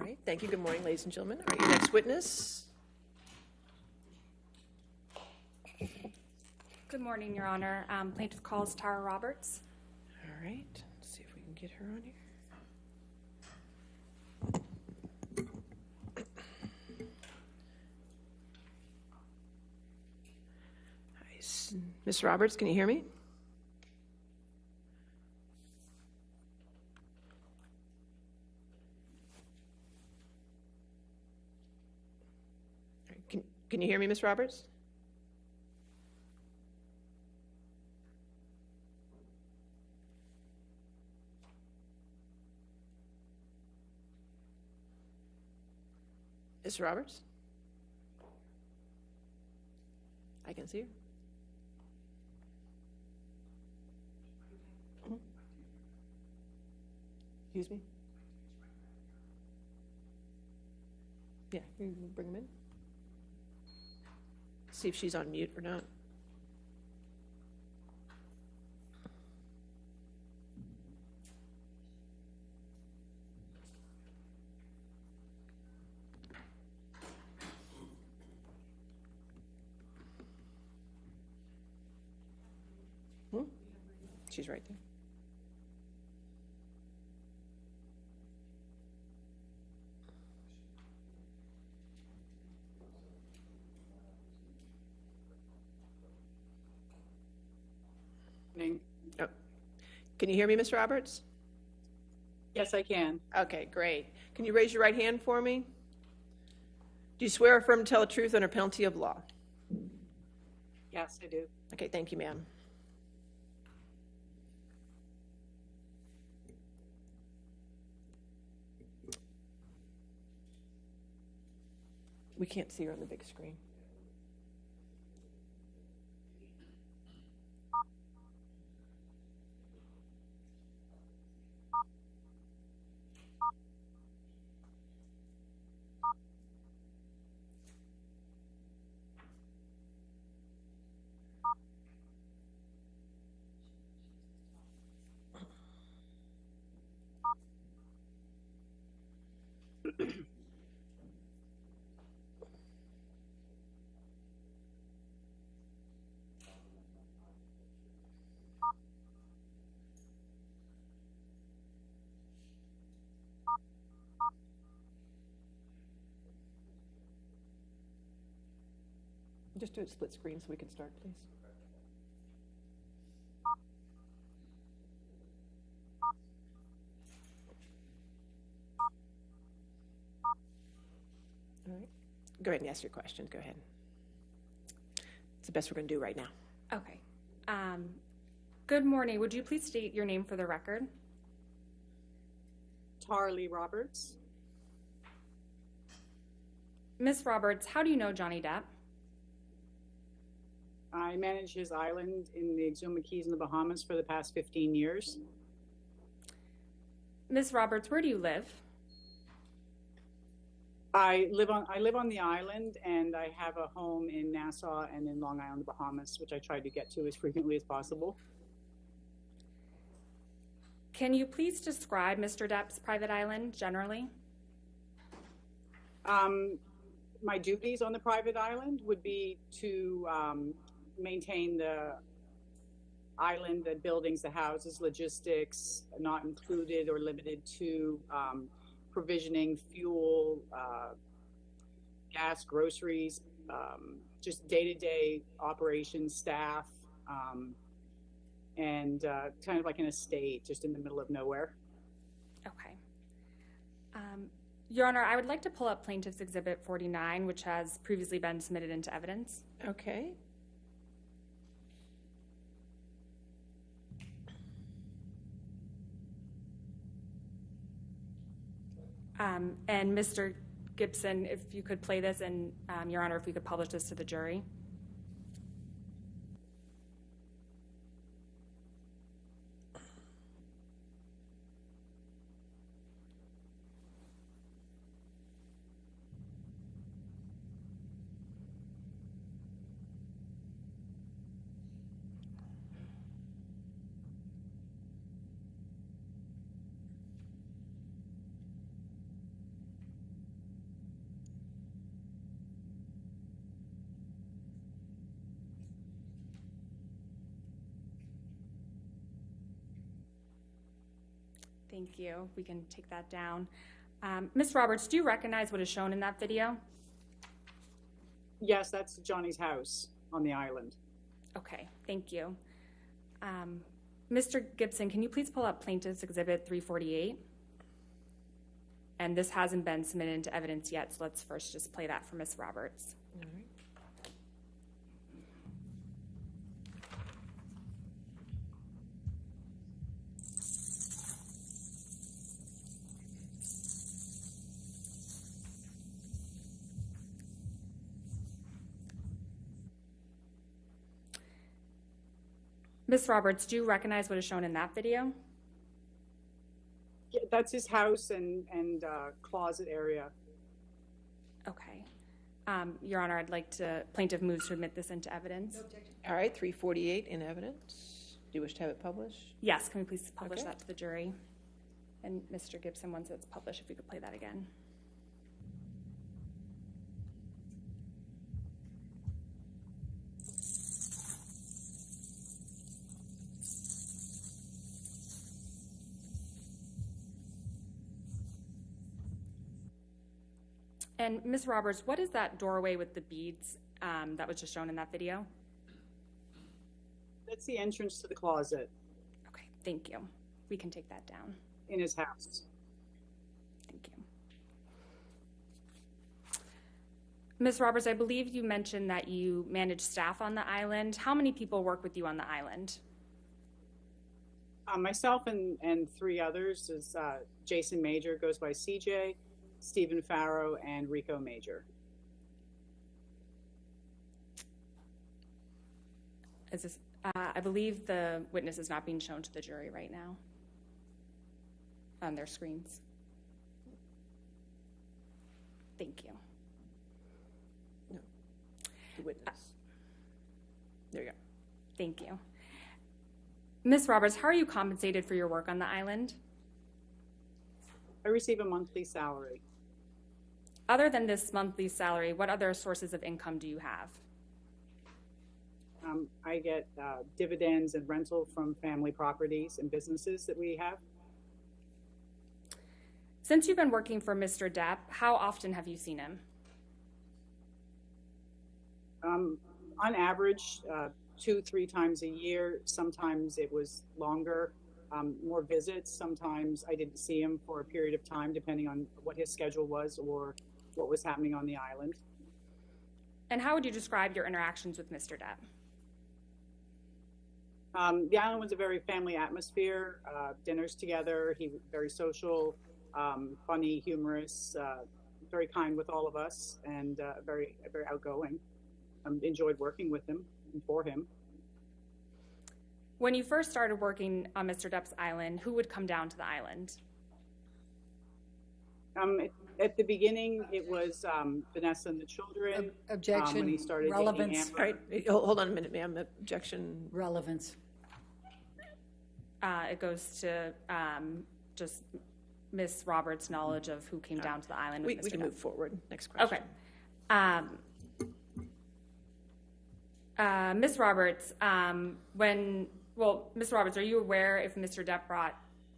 right, thank you. Good morning, ladies and gentlemen. All right, your next witness. Good morning, Your Honor. Plaintiff calls Tara Roberts. All right, let's see if we can get her on here. Ms. Roberts, can you hear me? Can you hear me, Ms. Roberts? Ms. Roberts? I can see her. Excuse me? Yeah, you can bring them in. See if she's on mute or not. She's right there. Oh. Can you hear me, Ms. Roberts? Yes, I can. Okay, great. Can you raise your right hand for me? Do you swear or affirm to tell the truth under penalty of law? Yes, I do. Okay, thank you, ma'am. We can't see her on the big screen. Just do it split screen so we can start, please. All right. Go ahead and ask your questions. Go ahead. It's the best we're going to do right now. Okay. Good morning. Would you please state your name for the record? Tarly Roberts. Ms. Roberts, how do you know Johnny Depp? I manage his island in the Exuma Keys in the Bahamas for the past 15 years. Ms. Roberts, where do you live? I live on the island, and I have a home in Nassau and in Long Island, Bahamas, which I try to get to as frequently as possible. Can you please describe Mr. Depp's private island generally? My duties on the private island would be to maintain the island, the buildings, the houses, logistics, not included or limited to provisioning fuel, gas, groceries, just day-to-day operations, staff, and kind of like an estate just in the middle of nowhere. Okay. Your Honor, I would like to pull up Plaintiff's Exhibit 49, which has previously been submitted into evidence. Okay. And Mr. Gibson, if you could play this, and Your Honor, if we could publish this to the jury. Thank you. We can take that down. Ms. Roberts, do you recognize what is shown in that video? Yes, that's Johnny's house on the island. Okay, thank you. Mr. Gibson, can you please pull up Plaintiff's Exhibit 348? And this hasn't been submitted into evidence yet, so let's first just play that for Ms. Roberts. All right. Ms. Roberts, do you recognize what is shown in that video? Yeah, that's his house and closet area. Okay. Your Honor, I'd like to, plaintiff moves to admit this into evidence. No objection. All right, 348 in evidence. Do you wish to have it published? Yes, can we please publish Okay. that to the jury? And Mr. Gibson, once it's published, if we could play that again. And Ms. Roberts, what is that doorway with the beads that was just shown in that video? That's the entrance to the closet Okay, thank you. We can take that down. in his house. Thank you. Ms. Roberts, I believe you mentioned that you manage staff on the island. How many people work with you on the island? Myself and three others is Jason Major, goes by CJ, Stephen Farrow, and Rico Major. Is this, I believe the witness is not being shown to the jury right now on their screens. Thank you. No. The witness. There you go. Thank you. Ms. Roberts, how are you compensated for your work on the island? I receive a monthly salary. Other than this monthly salary, what other sources of income do you have? I get dividends and rental from family properties and businesses that we have. Since you've been working for Mr. Depp, how often have you seen him? On average, 2-3 times a year. Sometimes it was longer, more visits. Sometimes I didn't see him for a period of time, depending on what his schedule was or what was happening on the island. And how would you describe your interactions with Mr. Depp? The island was a very family atmosphere, dinners together. He was very social, funny, humorous, very kind with all of us, and very outgoing. Enjoyed working with him and for him. When you first started working on Mr. Depp's island, who would come down to the island? At the beginning, it was Vanessa and the children. Objection. When he started dating Relevance. Amber. All right, hold on a minute, ma'am. Objection. Relevance. It goes to just Ms. Roberts' knowledge of who came down to the island with We Mr. can Depp. move forward. Next question. Okay. Ms. Roberts, Ms. Roberts, are you aware if Mr. Depp brought,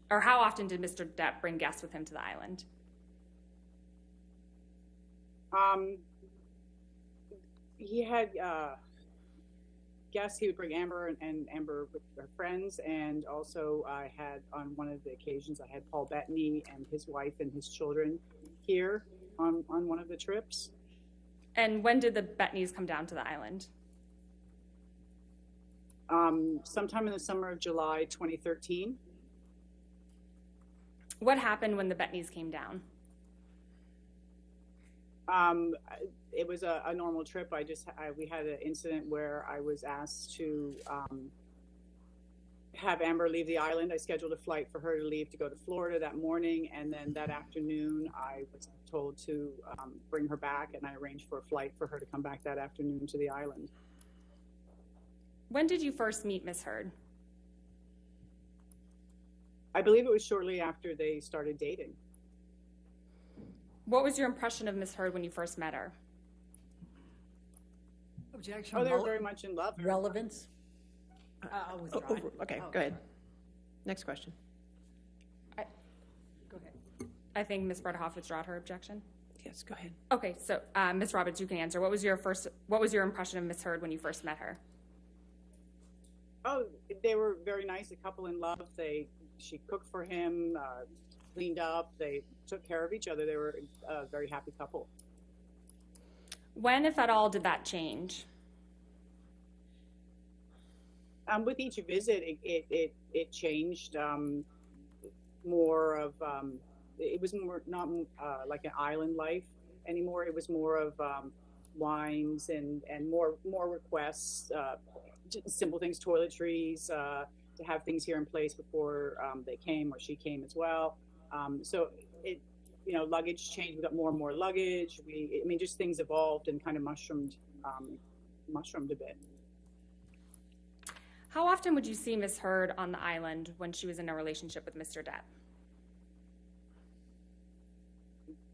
or how often did Mr. Depp bring guests with him to the island? He had guests. He would bring Amber and Amber with her friends, and also I had, on one of the occasions, I had Paul Bettany and his wife and his children here on one of the trips. And when did the Bettnys come down to the island? Sometime in the summer of July 2013. What happened when the Bettnys came down? It was a normal trip. We had an incident where I was asked to have Amber leave the island. I scheduled a flight for her to leave to go to Florida that morning, and then that afternoon I was told to bring her back, and I arranged for a flight for her to come back that afternoon to the island. When did you first meet Ms. Heard? I believe it was shortly after they started dating. What was your impression of Ms. Heard when you first met her? Objection. Oh, they were very much in love. Relevance. I'll withdraw it. Okay, Oh, go ahead. Next question. I think Ms. Bredhoff withdrew her objection. Yes, go ahead. Okay, so Ms. Roberts, you can answer. What was your impression of Ms. Heard when you first met her? Oh, they were very nice, a couple in love. She cooked for him, cleaned up, they took care of each other. They were a very happy couple. When, if at all, did that change? With each visit, it changed. More of it was more not like an island life anymore. It was more of wines and more requests, simple things, toiletries, to have things here in place before they came or she came as well. So it, luggage changed. We got more and more luggage. Just things evolved and kind of mushroomed a bit. How often would you see Ms. Heard on the island when she was in a relationship with Mr. Depp?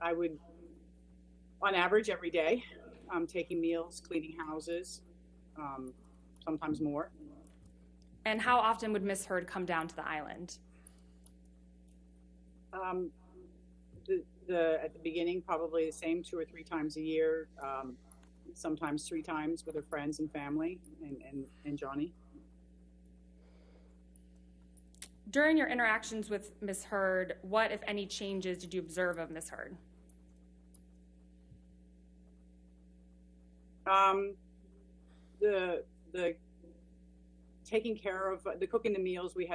I would, on average, every day, taking meals, cleaning houses, sometimes more. And how often would Ms. Heard come down to the island? At the beginning, probably the same 2 or 3 times a year, sometimes 3 times with her friends and family and Johnny. During your interactions with Ms. Heard, what, if any, changes did you observe of Ms. Heard? The taking care of the cooking the meals. We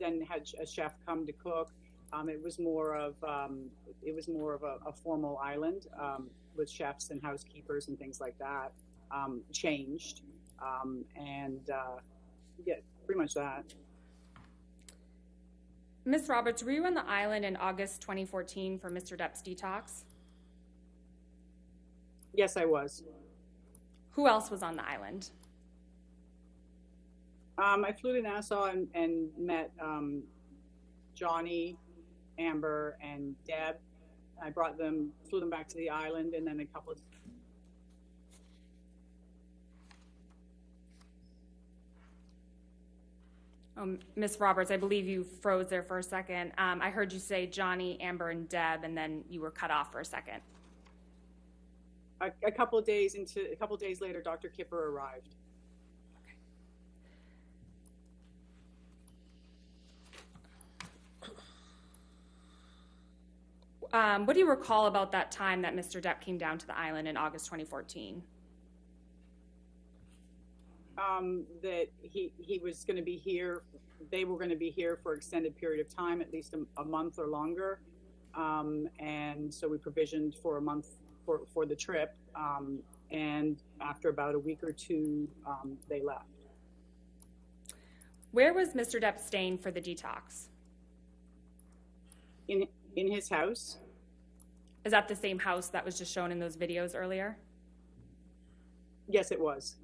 then had a chef come to cook. It was more of a formal island with chefs and housekeepers and things like that. Changed, yeah, pretty much that. Ms. Roberts, were you on the island in August 2014 for Mr. Depp's Detox? Yes, I was. Who else was on the island? I flew to Nassau and met Johnny, Amber, and Deb. I flew them back to the island, and then a couple of... Ms. Roberts, I believe you froze there for a second. I heard you say Johnny, Amber, and Deb, and then you were cut off for a second. A couple of days later, Dr. Kipper arrived. What do you recall about that time that Mr. Depp came down to the island in August 2014? That he was going to be here. They were going to be here for an extended period of time, at least a month or longer. And so we provisioned for a month for the trip. And after about a week or 2, they left. Where was Mr. Depp staying for the detox? In his house. Is that the same house that was just shown in those videos earlier? Yes, it was.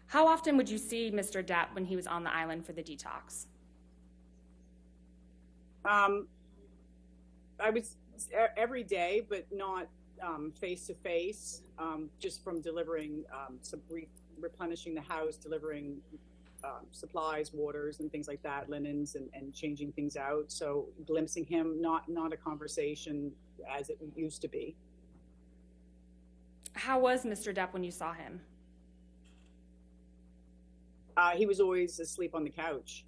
How often would you see Mr. Depp when he was on the island for the detox? I was every day, but not face to face, just from delivering, replenishing the house, delivering supplies, waters, and things like that, linens, and changing things out. So glimpsing him, not a conversation as it used to be. How was Mr. Depp when you saw him? He was always asleep on the couch.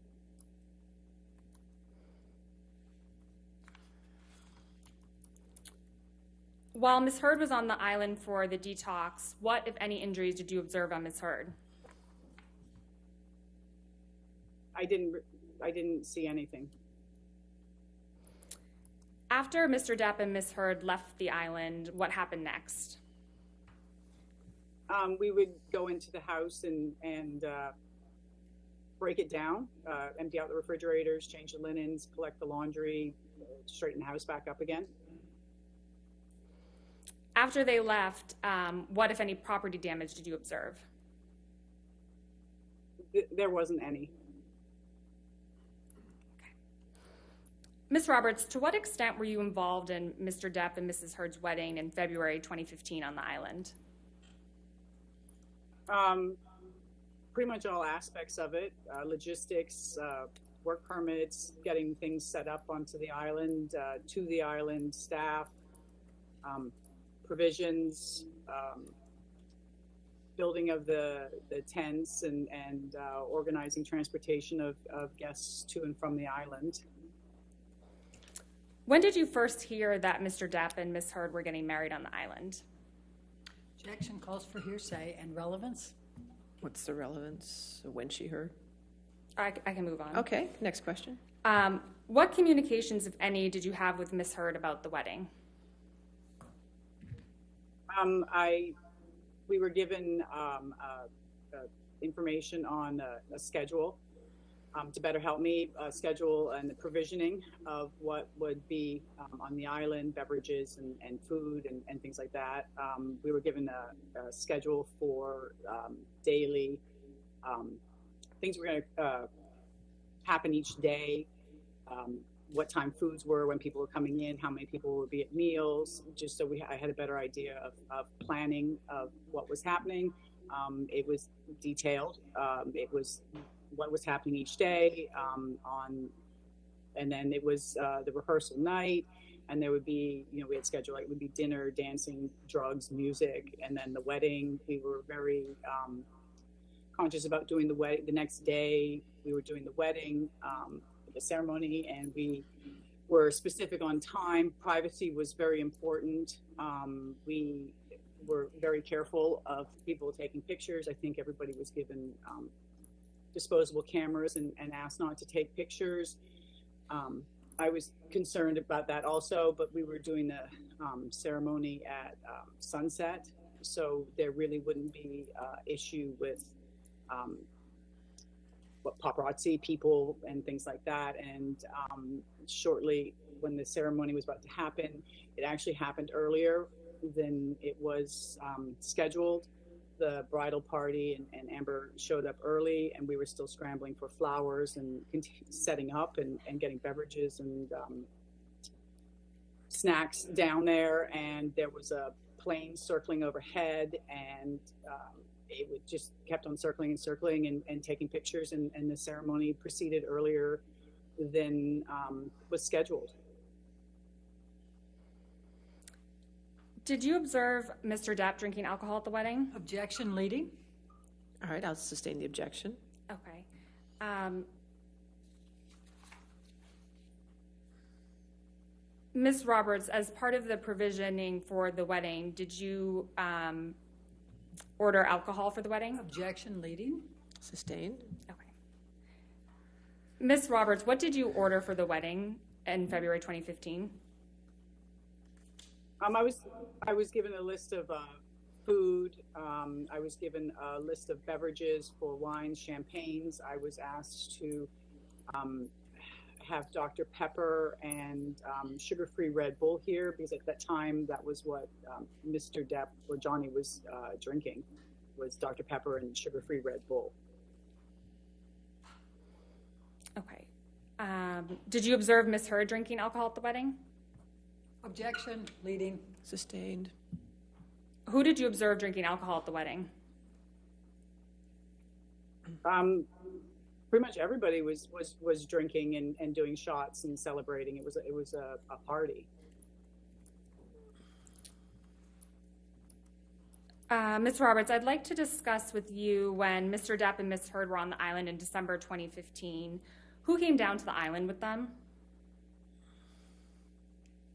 While Ms. Heard was on the island for the detox, what, if any, injuries did you observe on Ms. Heard? I didn't see anything. After Mr. Depp and Ms. Heard left the island, what happened next? We would go into the house and break it down, empty out the refrigerators, change the linens, collect the laundry, straighten the house back up again. After they left, what, if any, property damage did you observe? There wasn't any. Okay. Ms. Roberts, to what extent were you involved in Mr. Depp and Mrs. Heard's wedding in February 2015 on the island? Pretty much all aspects of it, logistics, work permits, getting things set up onto the island, to the island, staff, provisions, building of the tents, and organizing transportation of guests to and from the island. When did you first hear that Mr. Depp and Ms. Heard were getting married on the island? Objection calls for hearsay and relevance. What's the relevance of when she heard? I can move on. Okay, next question. What communications, if any, did you have with Ms. Heard about the wedding? We were given information on a schedule to better help me schedule and the provisioning of what would be on the island, beverages and food and things like that. We were given a schedule for daily things were going to happen each day, what time foods were, when people were coming in, how many people would be at meals, just so I had a better idea of planning of what was happening. It was detailed. It was what was happening each day and then it was the rehearsal night, and there would be, we had scheduled, like, it would be dinner, dancing, drugs, music, and then the wedding. We were very conscious about doing the wedding. The next day we were doing the wedding, the ceremony, and we were specific on time. Privacy was very important. We were very careful of people taking pictures. I think everybody was given disposable cameras and asked not to take pictures. I was concerned about that also, but we were doing the ceremony at sunset, so there really wouldn't be issue with what paparazzi people and things like that. And shortly when the ceremony was about to happen, it actually happened earlier than it was scheduled. The bridal party and Amber showed up early, and we were still scrambling for flowers and setting up and getting beverages and snacks down there. And there was a plane circling overhead, and it would just kept on circling and circling and taking pictures, and the ceremony proceeded earlier than was scheduled. Did you observe Mr. Depp drinking alcohol at the wedding? Objection leading. All right, I'll sustain the objection. Okay. Ms. Roberts, as part of the provisioning for the wedding, did you order alcohol for the wedding? Objection leading. Sustained. Okay. Ms. Roberts, what did you order for the wedding in February 2015? I was given a list of food. I was given a list of beverages for wines, champagnes. I was asked to have Dr. Pepper and sugar-free Red Bull here, because at that time that was what Mr. Depp or Johnny was drinking, was Dr. Pepper and sugar-free Red Bull. Okay. Did you observe Ms. Heard drinking alcohol at the wedding? Objection leading. Sustained. Who did you observe drinking alcohol at the wedding? Pretty much everybody was drinking and doing shots and celebrating. It was a party. Ms. Roberts, I'd like to discuss with you when Mr. Depp and Ms. Heard were on the island in December 2015. Who came down to the island with them?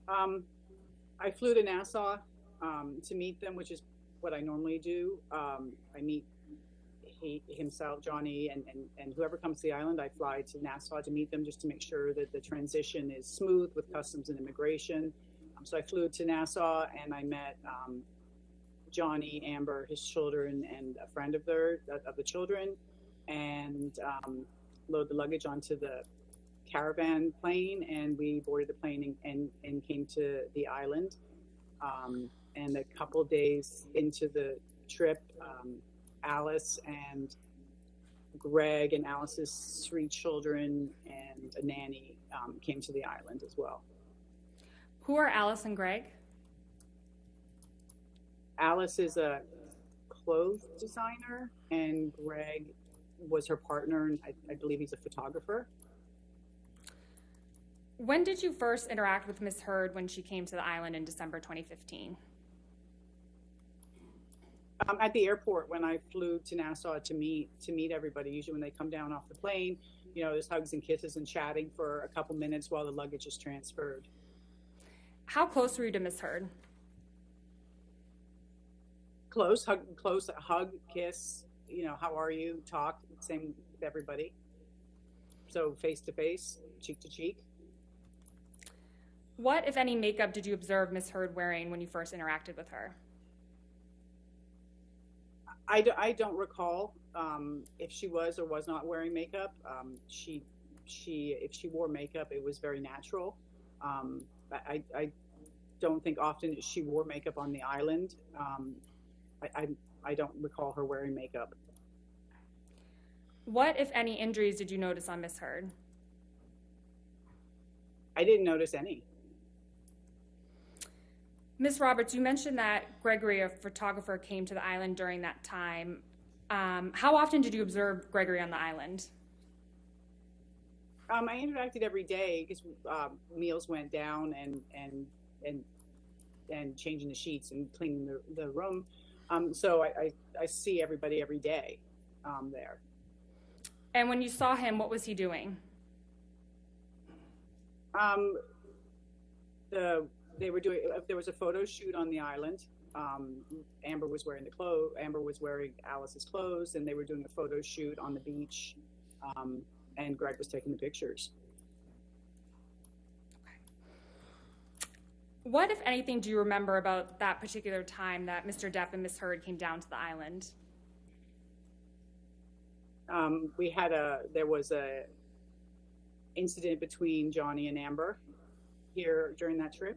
I flew to Nassau to meet them, which is what I normally do. I meet himself, Johnny, and whoever comes to the island. I fly to Nassau to meet them, just to make sure that the transition is smooth with customs and immigration. So I flew to Nassau, and I met Johnny, Amber, his children, and a friend of the children, and load the luggage onto the caravan plane, and we boarded the plane and came to the island. And a couple days into the trip, Alice and Greg and Alice's 3 children and a nanny came to the island as well. Who are Alice and Greg? Alice is a clothes designer, and Greg was her partner, and I believe he's a photographer. When did you first interact with Ms. Heard when she came to the island in December 2015? At the airport when I flew to Nassau to meet everybody. Usually when they come down off the plane, you know, there's hugs and kisses and chatting for a couple minutes while the luggage is transferred. How close were you to Ms. Heard? Close, hug, kiss, you know, how are you, talk, same with everybody. So face to face, cheek to cheek. What, if any, makeup did you observe Ms. Heard wearing when you first interacted with her? I don't recall if she was or was not wearing makeup. If she wore makeup, it was very natural. I don't think often she wore makeup on the island. I don't recall her wearing makeup. What, if any, injuries did you notice on Ms. Heard? I didn't notice any. Ms. Roberts, you mentioned that Gregory, a photographer, came to the island during that time. How often did you observe Gregory on the island? I interacted every day because meals went down and changing the sheets and cleaning the room. So I see everybody every day there. And when you saw him, what was he doing? There was a photo shoot on the island. Amber was wearing Alice's clothes, and they were doing a photo shoot on the beach, and Greg was taking the pictures. What, if anything, do you remember about that particular time that Mr. Depp and Ms. Heard came down to the island? There was a incident between Johnny and Amber here during that trip.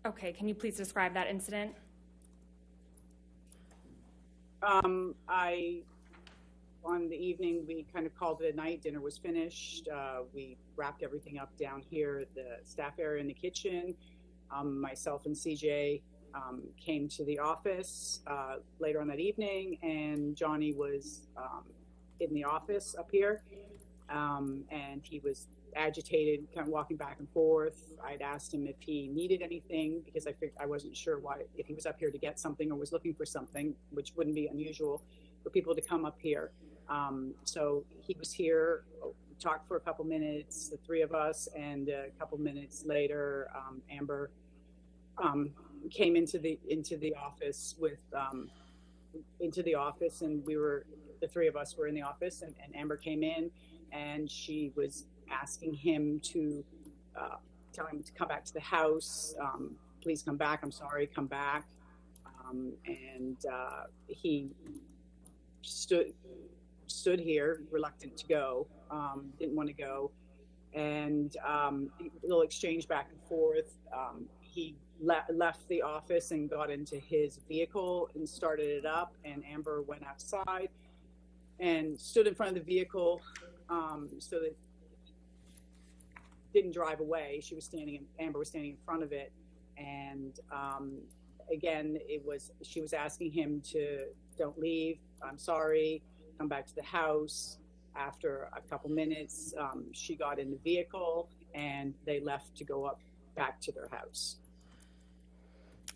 Okay, can you please describe that incident? On the evening, we kind of called it a night. Dinner was finished. We wrapped everything up down here at the staff area in the kitchen. Myself and CJ came to the office later on that evening, and Johnny was in the office up here, and he was agitated, kind of walking back and forth. I'd asked him if he needed anything because I wasn't sure if he was up here to get something or was looking for something, which wouldn't be unusual for people to come up here. So he was here, talked for a couple minutes, the three of us, and a couple minutes later, Amber came into the office and the three of us were in the office, and Amber came in, and she was asking him to tell him to come back to the house. Please come back. I'm sorry, come back. And he stood here, reluctant to go, didn't want to go. And a little exchange back and forth. He left the office and got into his vehicle and started it up, and Amber went outside and stood in front of the vehicle so that didn't drive away. Amber was standing in front of it, and again, she was asking him to don't leave. I'm sorry. Come back to the house. After a couple minutes, she got in the vehicle, and they left to go back to their house.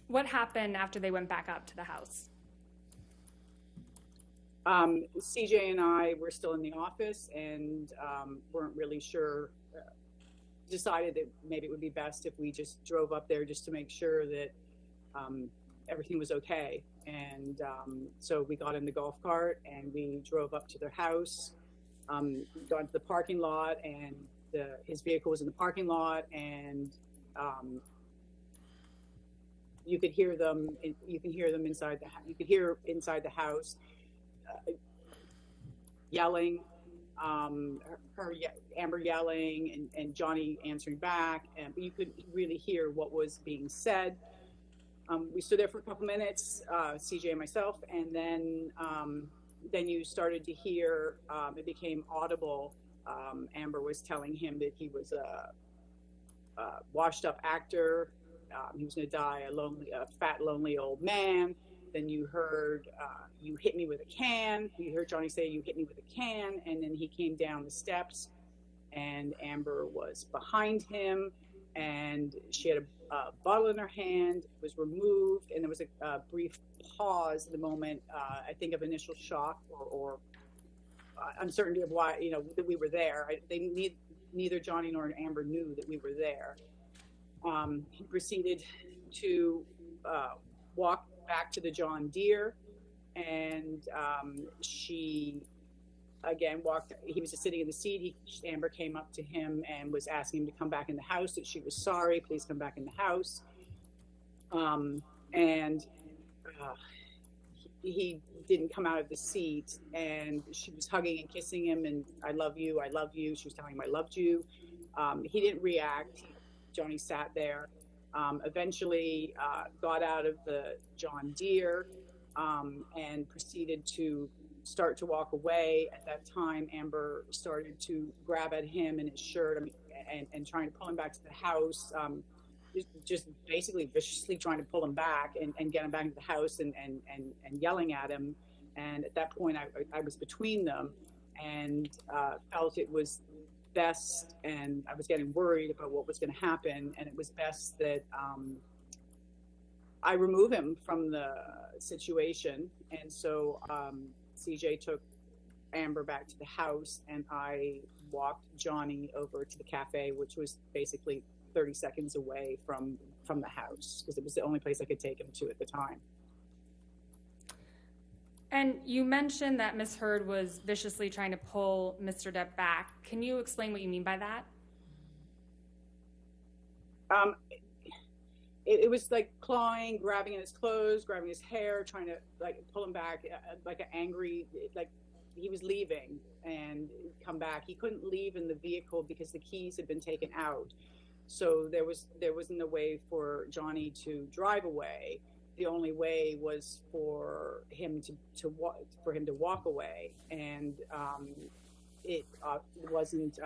What happened after they went back up to the house? CJ and I were still in the office and weren't really sure. Decided that maybe it would be best if we just drove up there just to make sure that everything was okay. And so we got in the golf cart and we drove up to their house, got into the parking lot, and his vehicle was in the parking lot, and you could hear them inside the house yelling, Amber yelling, and Johnny answering back, but you could really hear what was being said. We stood there for a couple minutes, CJ and myself, and then you started to hear, it became audible. Amber was telling him that he was a washed up actor. He was going to die a fat, lonely old man. Then you heard, you hit me with a can. You heard Johnny say, you hit me with a can. And then he came down the steps and Amber was behind him, and she had a bottle in her hand, was removed, and there was a brief pause at the moment, I think, of initial shock or uncertainty of why, that we were there. Neither Johnny nor Amber knew that we were there. He proceeded to walk back to the John Deere, and she again he was just sitting in the seat. Amber came up to him and was asking him to come back in the house, that she was sorry, please come back in the house. He didn't come out of the seat, and she was hugging and kissing him, and I love you, I love you. She was telling him I loved you. He didn't react. Johnny sat there, eventually got out of the John Deere, and proceeded to start to walk away. At that time, Amber started to grab at him and his shirt, and trying to pull him back to the house, just basically viciously trying to pull him back and get him back into the house, and yelling at him. And at that point, I was between them, and felt it was best, and I was getting worried about what was going to happen, and it was best that I remove him from the situation. And so CJ took Amber back to the house, and I walked Johnny over to the cafe, which was basically 30 seconds away from the house, because it was the only place I could take him to at the time. And you mentioned that Ms. Heard was viciously trying to pull Mr. Depp back. Can you explain what you mean by that? It was like clawing, grabbing at his clothes, grabbing his hair, trying to pull him back, like an angry, like he was leaving and come back. He couldn't leave in the vehicle because the keys had been taken out. So there wasn't a way for Johnny to drive away. The only way was for him to walk away, and it wasn't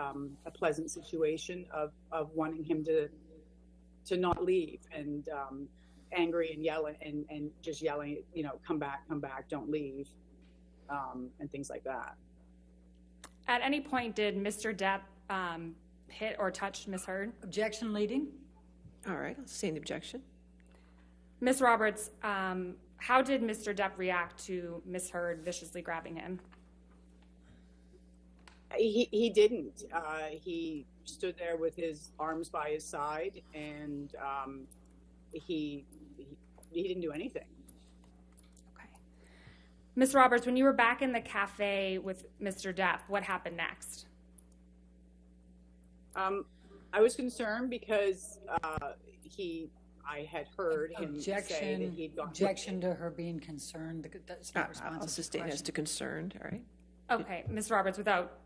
a pleasant situation of wanting him to not leave, and angry and yelling and just yelling, come back, don't leave, and things like that. At any point, did Mr. Depp hit or touch Ms. Heard? Objection leading. All right, I'll sustain the objection. Ms. Roberts, how did Mr. Depp react to Ms. Heard viciously grabbing him? He didn't. He stood there with his arms by his side, and he didn't do anything. Okay. Ms. Roberts, when you were back in the cafe with Mr. Depp, what happened next? I was concerned because I had heard him say that he'd gone. Objection to her being concerned. That's not responsive. I'll sustain as to concerned. All right. Okay, Ms. Roberts, without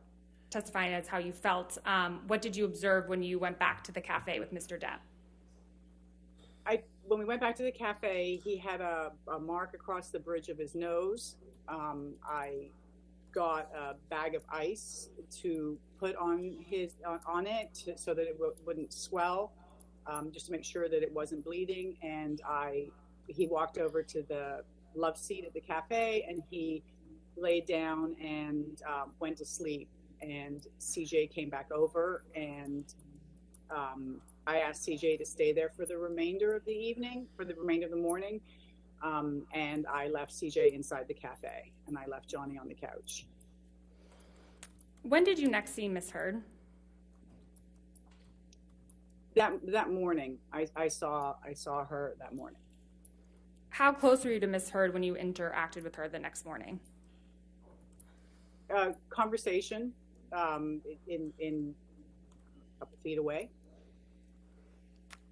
testifying as how you felt, what did you observe when you went back to the cafe with Mr. Depp? When we went back to the cafe, he had a mark across the bridge of his nose. I got a bag of ice to put on it so that it wouldn't swell, just to make sure that it wasn't bleeding. And he walked over to the love seat at the cafe, and he laid down and went to sleep. And CJ came back over, and I asked CJ to stay there for the remainder of the evening, for the remainder of the morning. And I left CJ inside the cafe, and I left Johnny on the couch. When did you next see Ms. Heard? That morning, I saw her that morning. How close were you to Ms. Heard when you interacted with her the next morning? Conversation, in a couple feet away.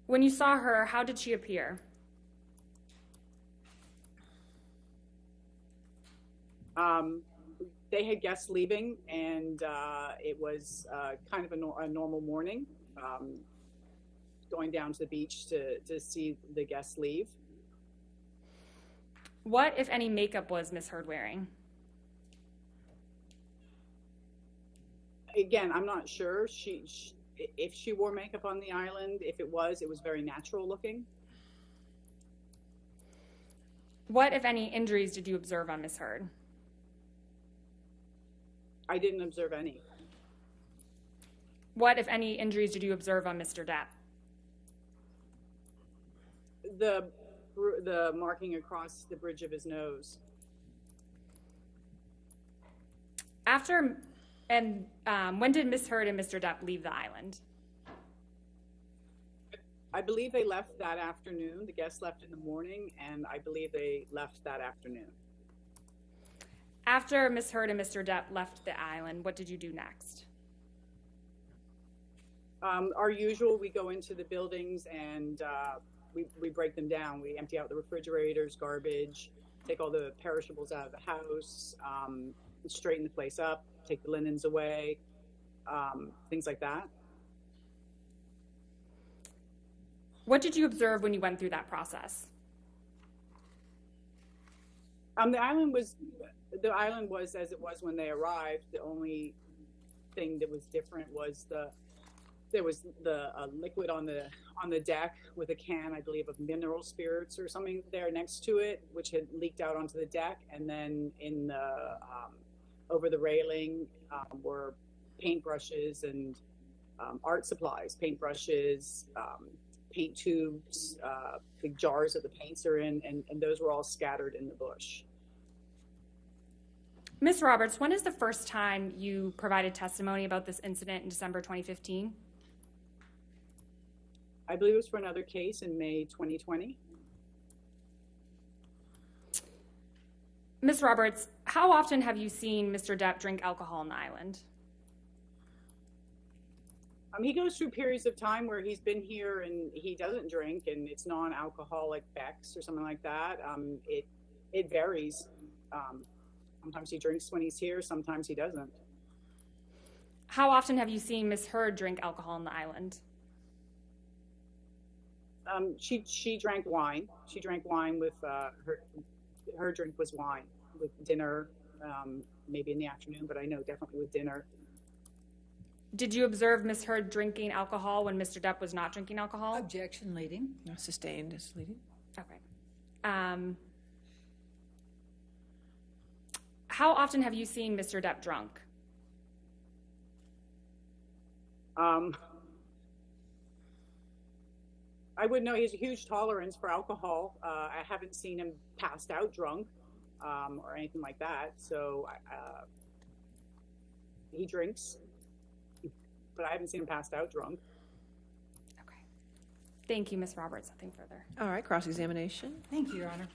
When you saw her, how did she appear? They had guests leaving, and it was kind of a normal morning, going down to the beach to see the guests leave. What, if any, makeup was Ms. Heard wearing? Again, I'm not sure. If she wore makeup on the island, if it was very natural looking. What, if any, injuries did you observe on Ms. Heard? I didn't observe any. What, if any, injuries did you observe on Mr. Depp? The marking across the bridge of his nose. When did Ms. Heard and Mr. Depp leave the island? I believe they left that afternoon. The guests left in the morning, and I believe they left that afternoon. After Ms. Heard and Mr. Depp left the island, what did you do next? Our usual, we go into the buildings and we break them down. We empty out the refrigerators, garbage, take all the perishables out of the house, straighten the place up, take the linens away, things like that. What did you observe when you went through that process? The island was as it was when they arrived. The only thing that was different was there was the liquid on the deck with a can, I believe, of mineral spirits or something there next to it, which had leaked out onto the deck. And then in the over the railing were paintbrushes and art supplies, paintbrushes, paint tubes, big jars that the paints are in, and those were all scattered in the bush. Ms. Roberts, when is the first time you provided testimony about this incident in December 2015? I believe it was for another case in May 2020. Ms. Roberts, how often have you seen Mr. Depp drink alcohol on the island? He goes through periods of time where he's been here and he doesn't drink, and it's non-alcoholic Beck's or something like that. It varies. Sometimes he drinks when he's here, sometimes he doesn't. How often have you seen Ms. Heard drink alcohol on the island? She drank wine. She drank wine with her drink was wine with dinner, maybe in the afternoon, but I know definitely with dinner. Did you observe Ms. Heard drinking alcohol when Mr. Depp was not drinking alcohol? Objection, leading. No, sustained is leading. Okay. How often have you seen Mr. Depp drunk? I would know he has a huge tolerance for alcohol. I haven't seen him passed out drunk or anything like that. So he drinks, but I haven't seen him passed out drunk. Okay. Thank you, Ms. Roberts. Nothing further. All right, cross-examination. Thank you, Your Honor.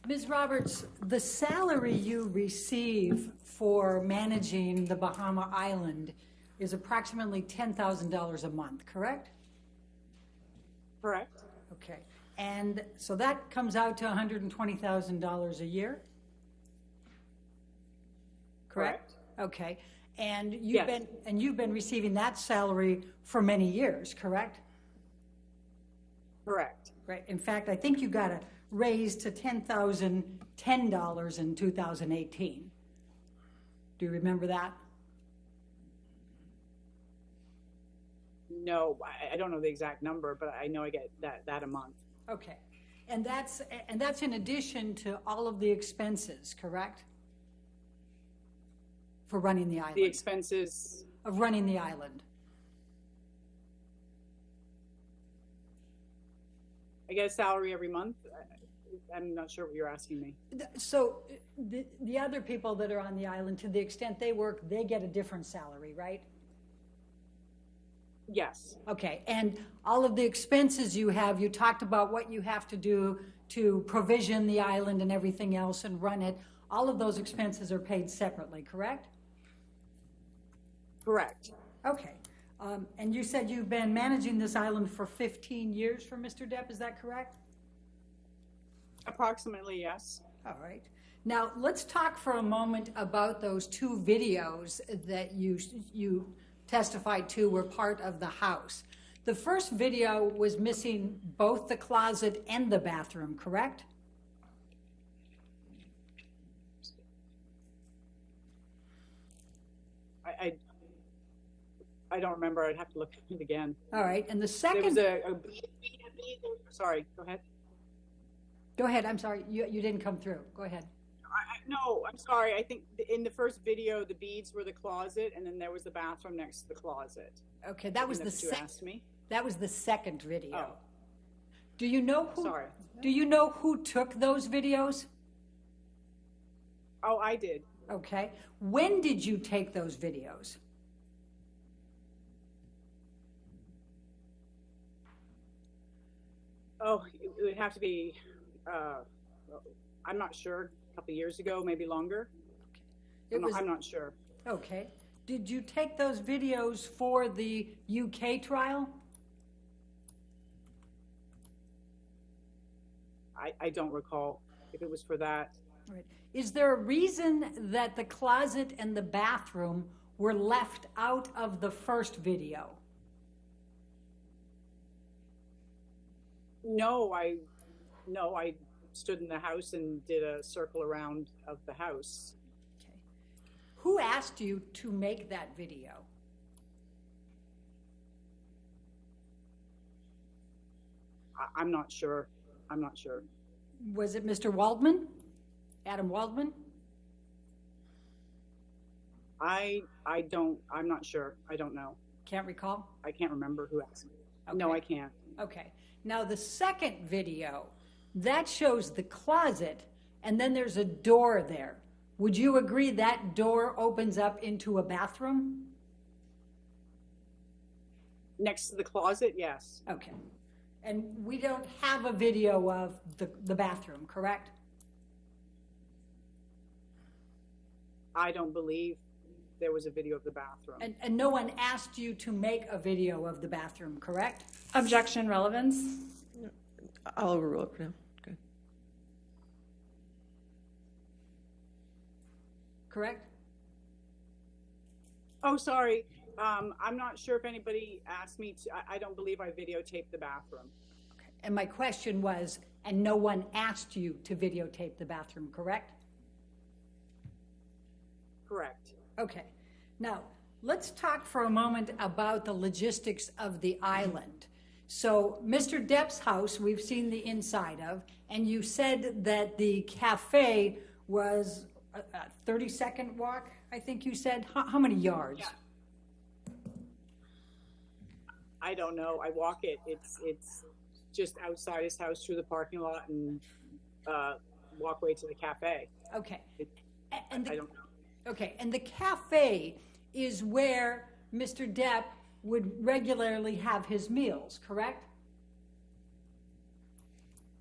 Ms. Roberts, the salary you receive for managing the Bahama Island is approximately $10,000 a month, correct? Correct. Okay. And so that comes out to $120,000 a year? Correct? Okay. And you've been receiving that salary for many years, correct? Correct. Right. In fact, I think you got a raise to $10,010 in 2018. Do you remember that? No, I don't know the exact number, but I know I get that a month. Okay. And that's in addition to all of the expenses, correct? For running the island. The expenses of running the island. I get a salary every month. I'm not sure what you're asking me. So the other people that are on the island, to the extent they work, they get a different salary, right? Yes. Okay, and all of the expenses you have, you talked about what you have to do to provision the island and everything else and run it. All of those expenses are paid separately, correct? Correct. Okay. And you said you've been managing this island for 15 years for Mr. Depp, is that correct? Approximately, yes. All right. Now, let's talk for a moment about those two videos that you testified to were part of the house. The first video was missing both the closet and the bathroom, correct? I don't remember. I'd have to look at it again. All right. And the second... There was sorry, go ahead. Go ahead. I'm sorry. You didn't come through. Go ahead. No, I'm sorry. I think in the first video, the beads were the closet, and then there was the bathroom next to the closet. Okay, that was Isn't that what you asked me? that was the second video. Oh. Do you know who? Sorry. Do you know who took those videos? Oh, I did. Okay. When did you take those videos? Oh, it would have to be, I'm not sure, a couple of years ago, maybe longer. I'm not sure. Okay. Did you take those videos for the UK trial? I don't recall if it was for that. All right. Is there a reason that the closet and the bathroom were left out of the first video? No, I stood in the house and did a circle around of the house. Okay. Who asked you to make that video? I'm not sure. I'm not sure. Was it Mr. Waldman? Adam Waldman? I'm not sure. I don't know. Can't recall? I can't remember who asked me. Okay. No, I can't. Okay. Now the second video, that shows the closet and then there's a door there. Would you agree that door opens up into a bathroom? Next to the closet, yes. Okay. And we don't have a video of the bathroom, correct? I don't believe there was a video of the bathroom. And no one asked you to make a video of the bathroom, correct? Objection, relevance. I'll overrule it for now. Good. Correct? Oh, sorry. I'm not sure if anybody asked me to. I don't believe I videotaped the bathroom. Okay. And my question was, and no one asked you to videotape the bathroom, correct? Correct. Okay. Now, let's talk for a moment about the logistics of the island. So, Mr. Depp's house, we've seen the inside of, and you said that the cafe was a 30-second walk, I think you said. How many yards? Yeah. I don't know. I walk it. It's just outside his house through the parking lot and walk way to the cafe. Okay. I don't know. Okay, and the cafe is where Mr. Depp would regularly have his meals, correct?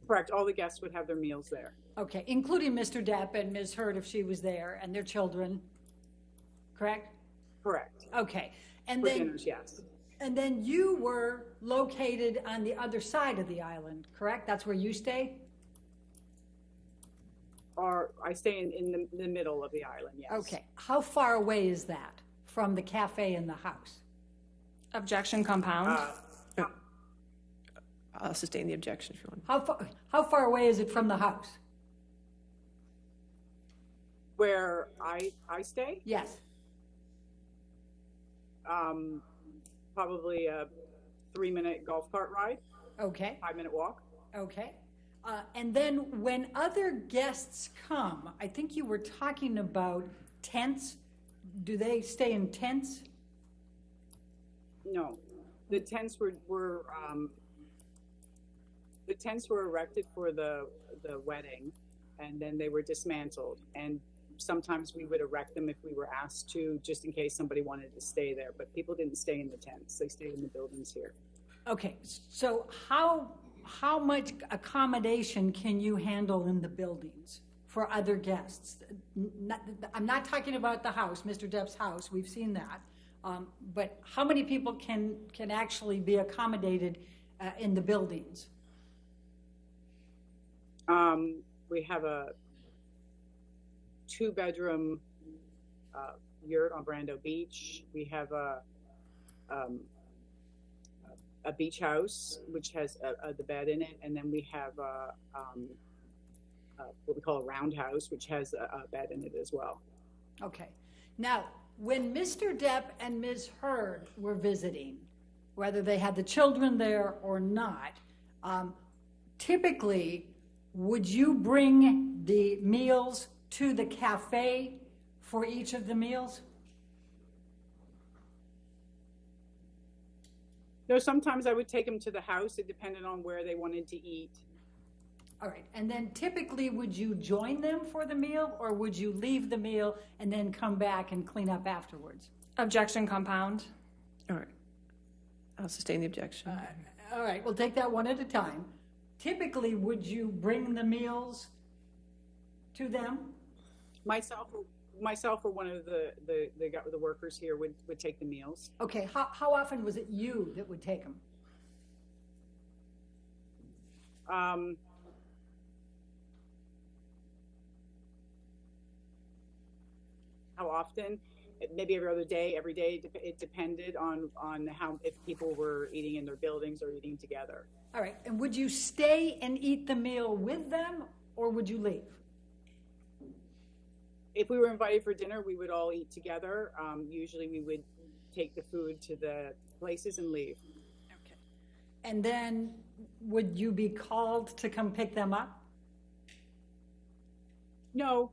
Correct. All the guests would have their meals there. Okay, including Mr. Depp and Ms. Heard if she was there, and their children, correct? Correct. Okay, and For then dinners, yes. and then you were located on the other side of the island, correct? That's where you stay? Or I stay in the middle of the island, yes. Okay, how far away is that from the cafe and the house? Objection, compound. I'll sustain the objection if you want. How far away is it from the house? Where I stay? Yes. Probably a 3-minute golf cart ride, Okay. 5-minute walk. Okay. And then when other guests come, I think you were talking about tents. Do they stay in tents? No, the tents were erected for the wedding, and then they were dismantled. And sometimes we would erect them if we were asked to, just in case somebody wanted to stay there. But people didn't stay in the tents; they stayed in the buildings here. Okay. So how much accommodation can you handle in the buildings for other guests? I'm not talking about the house, Mr. Depp's house. We've seen that. But how many people can actually be accommodated in the buildings? We have a 2-bedroom yurt on Brando Beach. We have a beach house, which has the bed in it, and then we have what we call a roundhouse, which has a bed in it as well. Okay. Now, when Mr. Depp and Ms. Heard were visiting, whether they had the children there or not, typically, would you bring the meals to the cafe for each of the meals? No, sometimes I would take them to the house. It depended on where they wanted to eat. All right, and then typically would you join them for the meal, or would you leave the meal and then come back and clean up afterwards? Objection, compound. All right. I'll sustain the objection. All right, we'll take that one at a time. Typically, would you bring the meals to them? Myself or one of the workers here would take the meals. Okay, how often was it you that would take them? How often? Maybe every other day, every day. It depended on how, if people were eating in their buildings or eating together. All right, and would you stay and eat the meal with them, or would you leave? If we were invited for dinner, we would all eat together. Usually we would take the food to the places and leave. Okay. And then would you be called to come pick them up? No.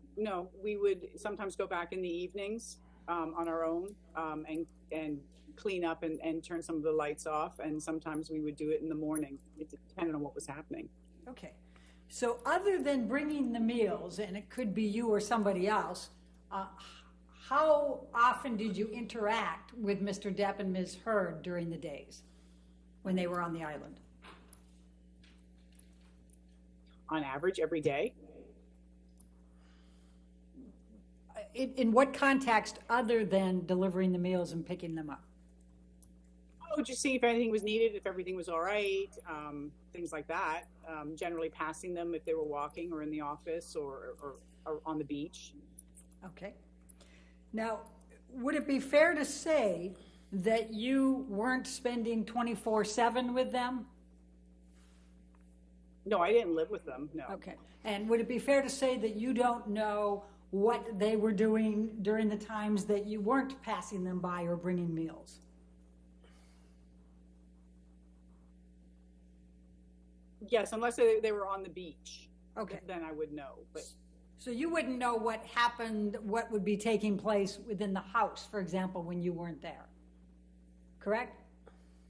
We would sometimes go back in the evenings on our own and clean up and turn some of the lights off. And sometimes we would do it in the morning. It depended on what was happening. Okay. So other than bringing the meals, and it could be you or somebody else, how often did you interact with Mr. Depp and Ms. Heard during the days when they were on the island? On average, every day. In what context other than delivering the meals and picking them up? Oh, just see if anything was needed, if everything was all right, things like that. Generally passing them if they were walking or in the office or on the beach. Okay. Now, would it be fair to say that you weren't spending 24/7 with them? No, I didn't live with them, no. Okay. And would it be fair to say that you don't know what they were doing during the times that you weren't passing them by or bringing meals? Yes, unless they were on the beach. Okay. Then I would know. But So you wouldn't know what happened, what would be taking place within the house, for example, when you weren't there, correct?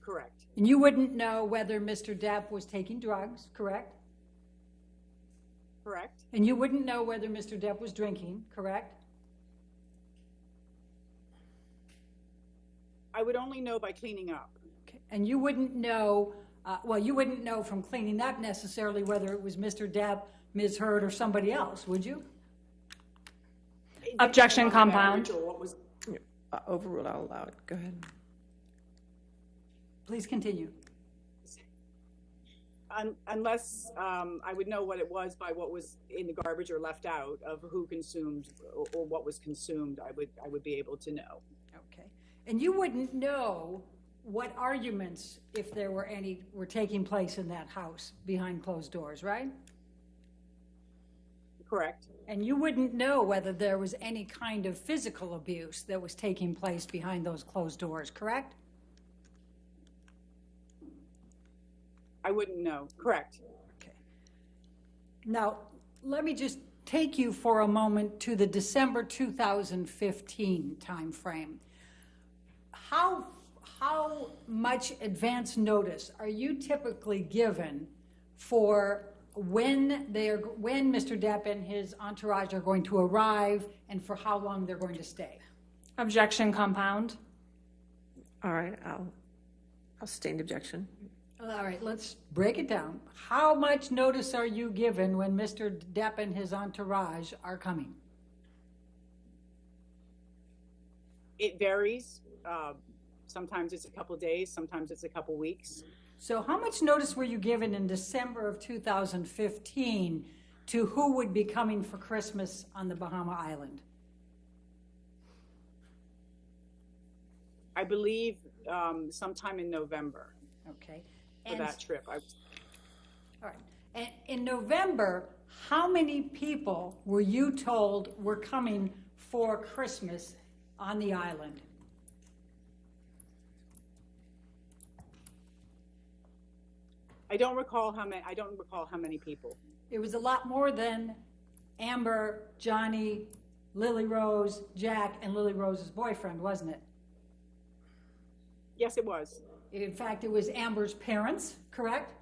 correct. And you wouldn't know whether Mr. Depp was taking drugs, correct? Correct. And you wouldn't know whether Mr. Depp was drinking, correct? I would only know by cleaning up. Okay. And you wouldn't know, well, you wouldn't know from cleaning up necessarily whether it was Mr. Depp, Ms. Heard, or somebody else, would you? Objection, compound. What was, Overruled, I'll allow it. Go ahead. Please continue. unless I would know what it was by what was in the garbage or left out of who consumed or what was consumed, I would be able to know. Okay. And you wouldn't know what arguments, if there were any, were taking place in that house behind closed doors, right? Correct. And you wouldn't know whether there was any kind of physical abuse that was taking place behind those closed doors, correct? I wouldn't know. Correct. Okay. Now, let me just take you for a moment to the December 2015 timeframe. How much advance notice are you typically given for when Mr. Depp and his entourage are going to arrive and for how long they're going to stay? Objection, compound. All right, I'll sustain the objection. All right, let's break it down. How much notice are you given when Mr. Depp and his entourage are coming? It varies. Sometimes it's a couple days, sometimes it's a couple weeks. So how much notice were you given in December of 2015 to who would be coming for Christmas on the Bahama Island? I believe sometime in November Okay. for that trip. All right. And in November, how many people were you told were coming for Christmas on the island? I don't recall how many people. It was a lot more than Amber, Johnny, Lily Rose, Jack, and Lily Rose's boyfriend, wasn't it? Yes, it was. In fact, it was Amber's parents, correct?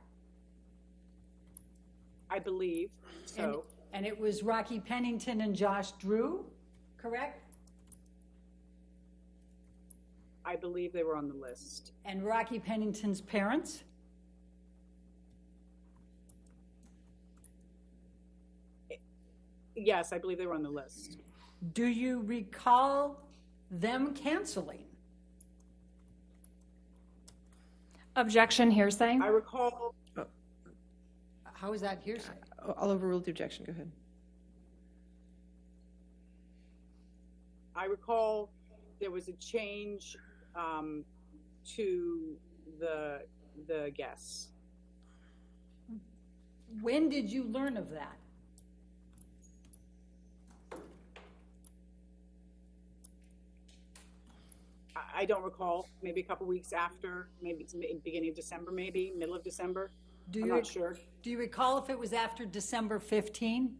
I believe so. And it was Rocky Pennington and Josh Drew, correct? I believe they were on the list. And Rocky Pennington's parents? Yes, I believe they were on the list. Do you recall them canceling? Objection, hearsay. I recall. How is that hearsay? I'll overrule the objection. Go ahead. I recall there was a change to the guests. When did you learn of that? I don't recall. Maybe a couple weeks after. Maybe it's beginning of December. Maybe middle of December. I'm not sure. Do you recall if it was after December 15?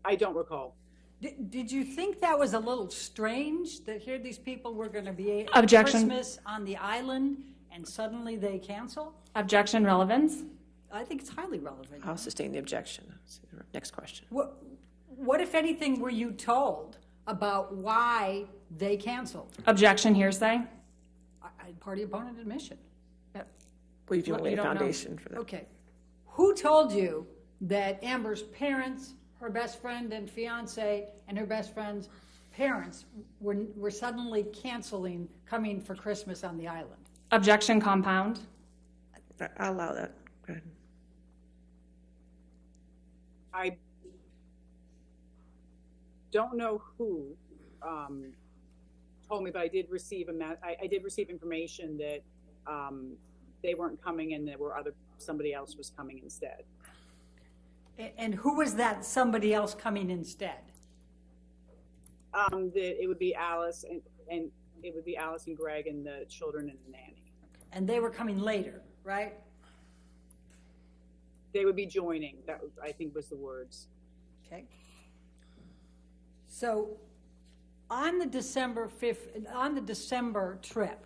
I don't recall. Did you think that was a little strange that here these people were going to be at Objection. Christmas on the island and suddenly they cancel? Objection, relevance. I think it's highly relevant. I'll sustain the objection. Next question. What, if anything, were you told about why they canceled? Objection, hearsay. Party opponent admission. Well, you've Well, laid you a don't know. foundation for that. Okay. Who told you that Amber's parents, her best friend and fiance, and her best friend's parents were suddenly canceling coming for Christmas on the island? Objection, compound. I'll allow that. Go ahead. I don't know who told me, but I did receive I did receive information that they weren't coming and there were somebody else was coming instead. And who was that somebody else coming instead? That it would be Alice and it would be Alice and Greg and the children and the nanny. And they were coming later, right? They would be joining. That I think was the words. Okay. So on the December trip,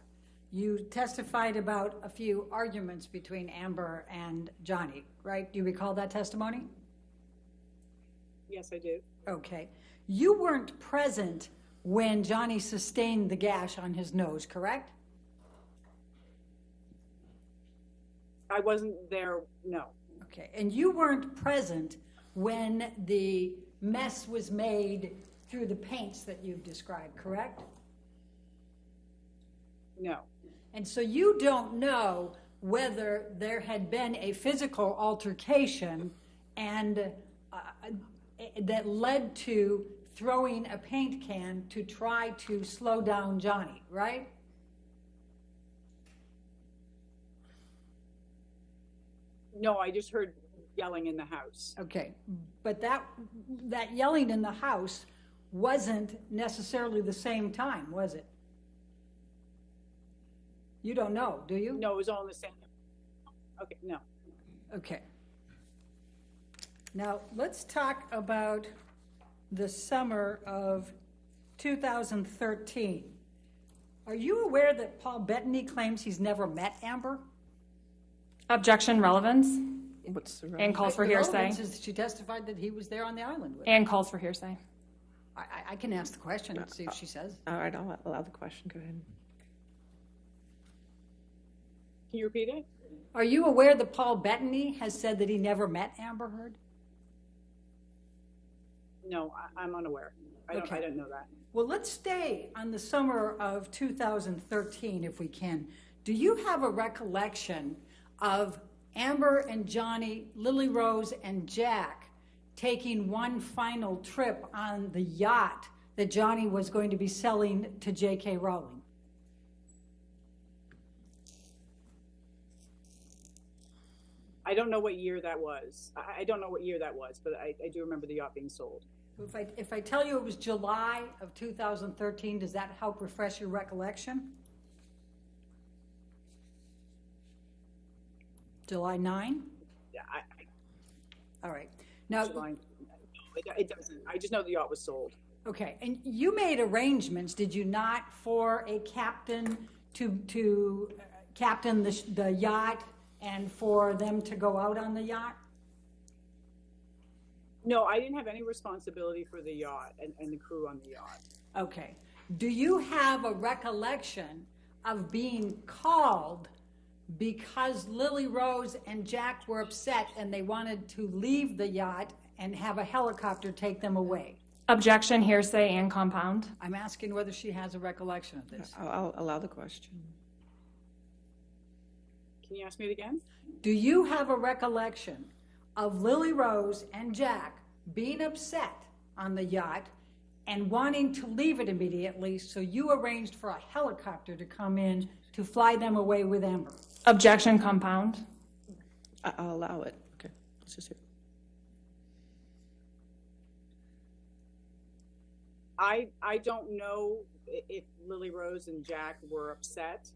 you testified about a few arguments between Amber and Johnny, right? Do you recall that testimony? Yes, I do. Okay. You weren't present when Johnny sustained the gash on his nose, correct? I wasn't there. No. Okay. And you weren't present when the mess was made through the paints that you've described, correct? No. And so you don't know whether there had been a physical altercation and that led to throwing a paint can to try to slow down Johnny, right? No, I just heard yelling in the house. Okay, but that yelling in the house wasn't necessarily the same time, was it? You don't know, do you? No, it was all in the same. Okay, no. Okay. Now, let's talk about the summer of 2013. Are you aware that Paul Bettany claims he's never met Amber? Objection, relevance. What's the And calls for The hearsay. relevance is she testified that he was there on the island with her. And calls for hearsay. I can ask the question and see if she says. All right, I'll allow the question. Go ahead. Can you repeat it? Are you aware that Paul Bettany has said that he never met Amber Heard? No, I'm unaware. I don't know that. Well, let's stay on the summer of 2013 if we can. Do you have a recollection of Amber and Johnny, Lily Rose and Jack taking one final trip on the yacht that Johnny was going to be selling to J.K. Rowling? I don't know what year that was. I don't know what year that was, but I do remember the yacht being sold. If I tell you it was July of 2013, does that help refresh your recollection? July 9? Yeah, All right. Now, it doesn't. I just know the yacht was sold. okay, and you made arrangements, did you not, for a captain to captain the yacht and for them to go out on the yacht? No, I didn't have any responsibility for the yacht and the crew on the yacht. Okay. Do you have a recollection of being called because Lily Rose and Jack were upset and they wanted to leave the yacht and have a helicopter take them away? Objection, hearsay, and compound. I'm asking whether she has a recollection of this. I'll allow the question. Can you ask me it again? Do you have a recollection of Lily Rose and Jack being upset on the yacht and wanting to leave it immediately, so you arranged for a helicopter to come in to fly them away with Amber? Objection, compound. I'll allow it. Okay, let's just hear. I don't know if Lily Rose and Jack were upset.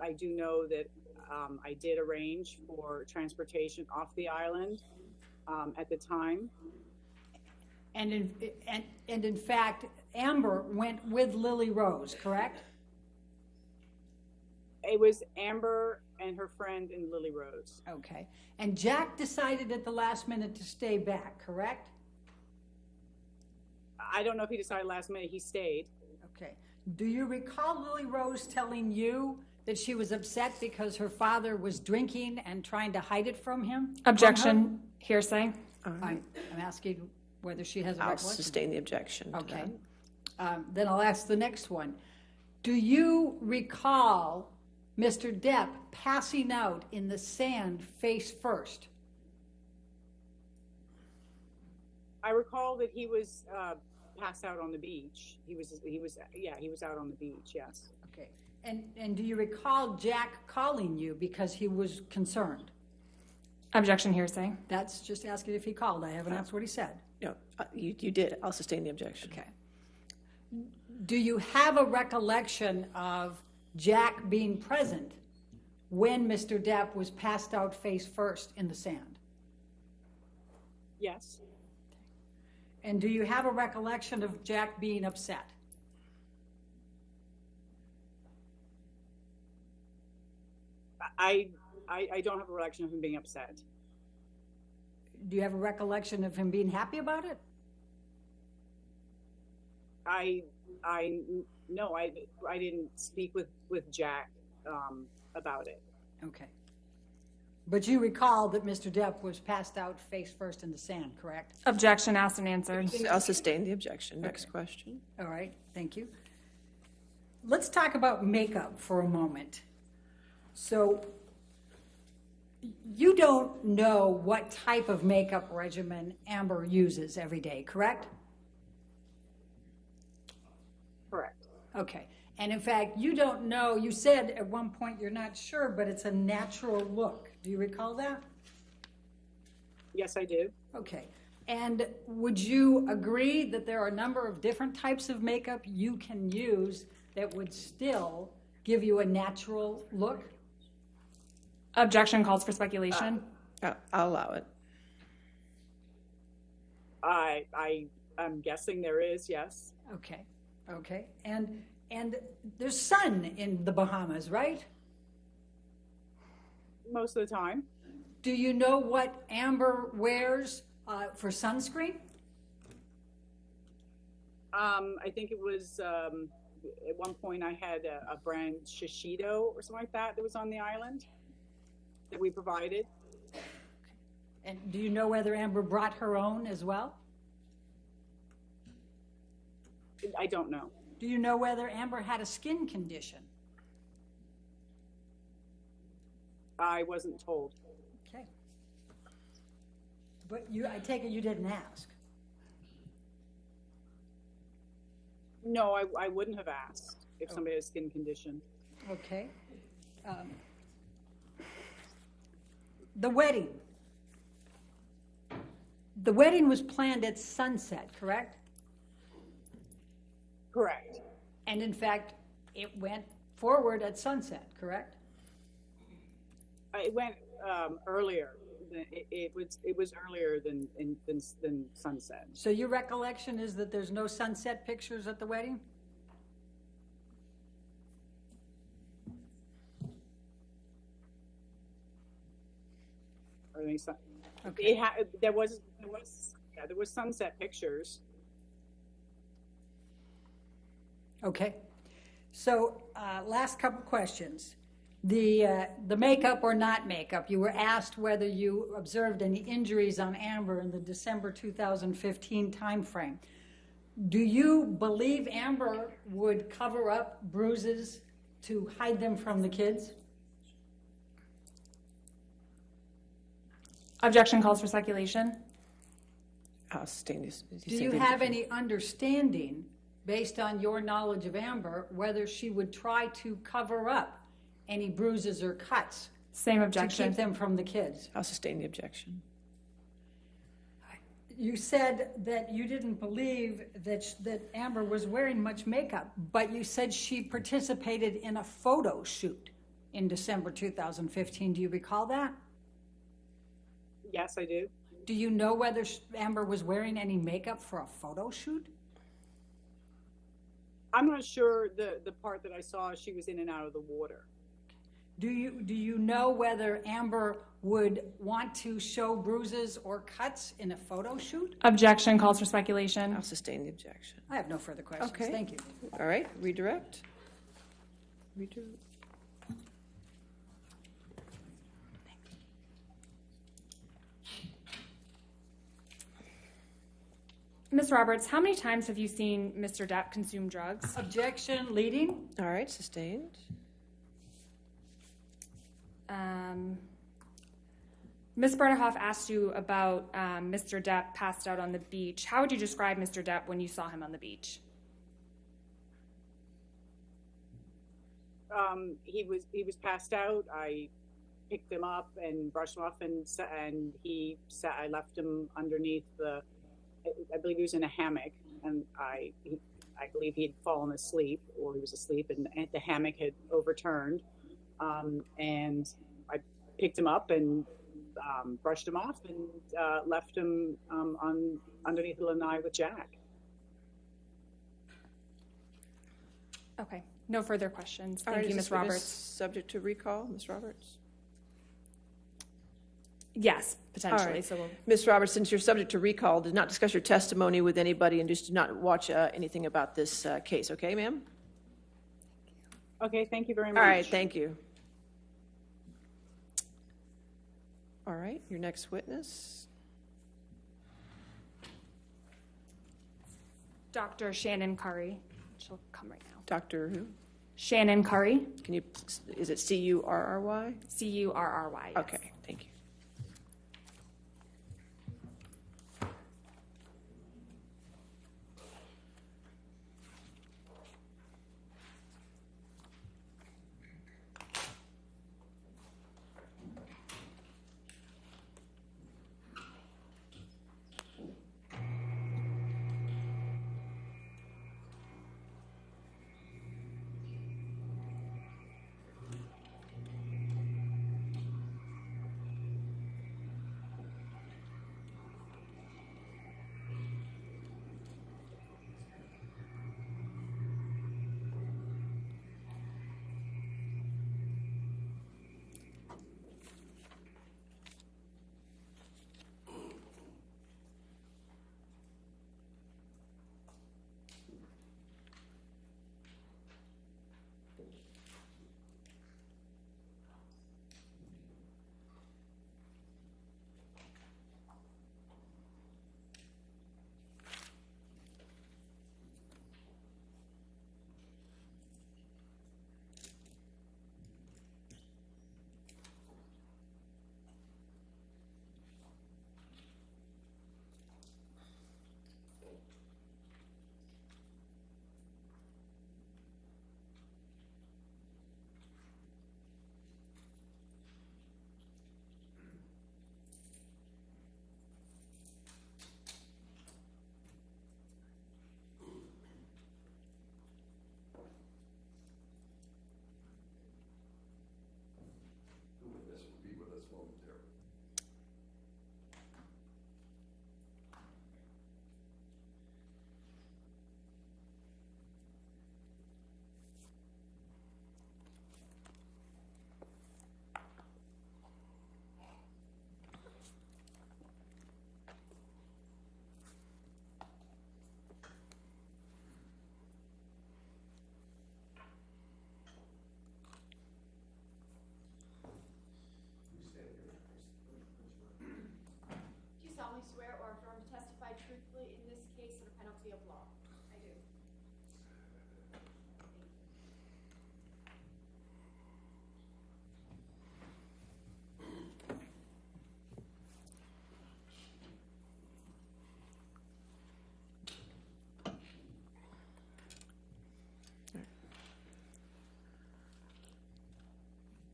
I do know that I did arrange for transportation off the island at the time. And in fact, Amber went with Lily Rose, correct? It was Amber and her friend and Lily Rose. Okay. And Jack decided at the last minute to stay back, correct? I don't know if he decided last minute. He stayed. Okay. Do you recall Lily Rose telling you that she was upset because her father was drinking and trying to hide it from him? Objection, hearsay. I'm asking whether she has a I'll recollection. sustain the objection to Okay. that. Then I'll ask the next one. Do you recall Mr. Depp passing out in the sand face first? I recall that he was passed out on the beach. He was out on the beach. Yes. Okay. And do you recall Jack calling you because he was concerned? Objection, hearsay. That's just asking if he called. I haven't asked what he said. No, you did. I'll sustain the objection. Okay. Do you have a recollection of Jack being present when Mr. Depp was passed out face first in the sand? Yes. And do you have a recollection of Jack being upset? I don't have a recollection of him being upset. Do you have a recollection of him being happy about it? No, I didn't speak with Jack about it. Okay. But you recall that Mr. Depp was passed out face first in the sand, correct? Objection, asked and answered. I'll sustain the objection. Next question. All right, thank you. Let's talk about makeup for a moment. So you don't know what type of makeup regimen Amber uses every day, correct? Correct. Okay. And in fact, you don't know, you said at one point you're not sure, but it's a natural look. Do you recall that? Yes, I do. Okay. And would you agree that there are a number of different types of makeup you can use that would still give you a natural look? Objection calls for speculation. I'll allow it. I'm guessing there is, yes. Okay. Okay. And there's sun in the Bahamas, right? Most of the time. Do you know what Amber wears for sunscreen? I think it was at one point I had a brand Shishido or something like that was on the island that we provided. And do you know whether Amber brought her own as well? I don't know. Do you know whether Amber had a skin condition? I wasn't told. Okay. But I take it you didn't ask. No, I wouldn't have asked if somebody had a skin condition. Okay. The wedding. The wedding was planned at sunset, correct? Correct. And in fact, it went forward at sunset, correct? It went earlier. It was earlier than sunset. So your recollection is that there's no sunset pictures at the wedding? I mean, Okay. there was sunset pictures. Okay. So, last couple questions. The makeup or not makeup, you were asked whether you observed any injuries on Amber in the December 2015 timeframe. Do you believe Amber would cover up bruises to hide them from the kids? Objection calls for speculation. I'll sustain this. Do you have any understanding, based on your knowledge of Amber, whether she would try to cover up any bruises or cuts Same to objection. keep them from the kids? I'll sustain the objection. You said that you didn't believe that Amber was wearing much makeup, but you said she participated in a photo shoot in December 2015. Do you recall that? Yes, I do. Do you know whether Amber was wearing any makeup for a photo shoot? I'm not sure the part that I saw, she was in and out of the water. Do you know whether Amber would want to show bruises or cuts in a photo shoot? Objection calls for speculation. I'll sustain the objection. I have no further questions. Okay. Thank you. All right, redirect. Redirect. Ms. Roberts, how many times have you seen Mr. Depp consume drugs? Objection, leading. All right, sustained. Ms. Bertahoff asked you about Mr. Depp passed out on the beach. How would you describe Mr. Depp when you saw him on the beach? He was passed out. I picked him up and brushed him off, and I left him underneath I believe he was in a hammock, and I believe he had fallen asleep, or he was asleep, and the hammock had overturned, and I picked him up and brushed him off and left him underneath the lanai with Jack. Okay, no further questions. All Thank right, you, is Ms. this witness Roberts. subject to recall, Ms. Roberts? Yes, potentially. All right. So we'll... Ms. Roberts, since you're subject to recall, did not discuss your testimony with anybody and just do not watch anything about this case, okay, ma'am? Okay, thank you very much. All right, thank you. All right, your next witness. Dr. Shannon Curry. She'll come right now. Dr. who? Shannon Curry. Can you, is it C-U-R-R-Y? C-U-R-R-Y. Yes. Okay, thank you.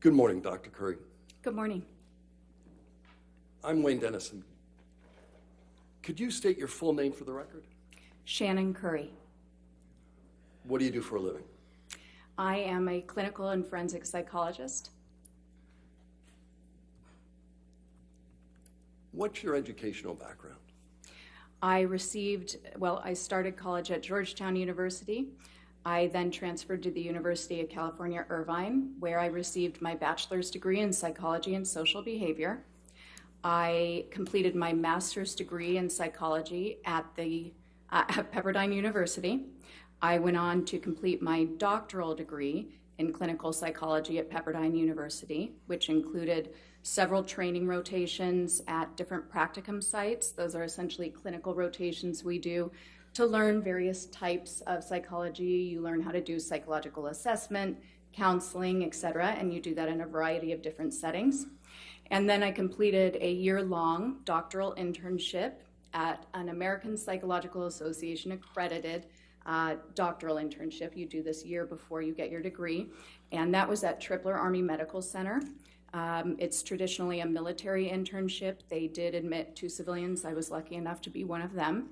Good morning, Dr. Curry. Good morning. I'm Wayne Dennison. Could you state your full name for the record? Shannon Curry. What do you do for a living? I am a clinical and forensic psychologist. What's your educational background? I started college at Georgetown University. I then transferred to the University of California, Irvine, where I received my bachelor's degree in psychology and social behavior. I completed my master's degree in psychology at Pepperdine University. I went on to complete my doctoral degree in clinical psychology at Pepperdine University, which included several training rotations at different practicum sites. Those are essentially clinical rotations we do to learn various types of psychology. You learn how to do psychological assessment, counseling, etc., and you do that in a variety of different settings. And then I completed a year-long doctoral internship at an American Psychological Association accredited doctoral internship. You do this year before you get your degree, and that was at Tripler Army Medical Center. It's traditionally a military internship. They did admit 2 civilians. I was lucky enough to be one of them.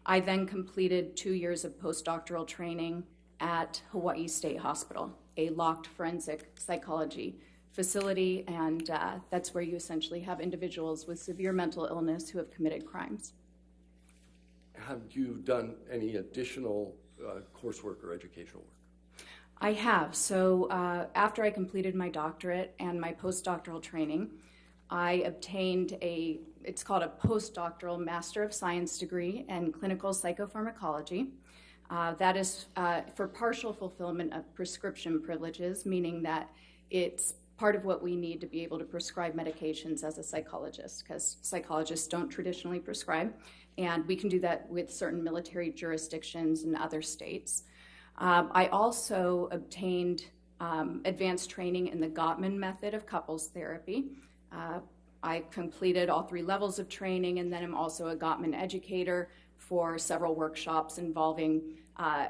I then completed 2 years of postdoctoral training at Hawaii State Hospital, a locked forensic psychology facility, and that's where you essentially have individuals with severe mental illness who have committed crimes. Have you done any additional coursework or educational work? I have. So after I completed my doctorate and my postdoctoral training, I obtained it's called a postdoctoral Master of Science degree in clinical psychopharmacology. That is for partial fulfillment of prescription privileges, meaning that it's part of what we need to be able to prescribe medications as a psychologist, because psychologists don't traditionally prescribe, and we can do that with certain military jurisdictions in other states. I also obtained advanced training in the Gottman method of couples therapy. I completed all 3 levels of training, and then I'm also a Gottman educator for several workshops involving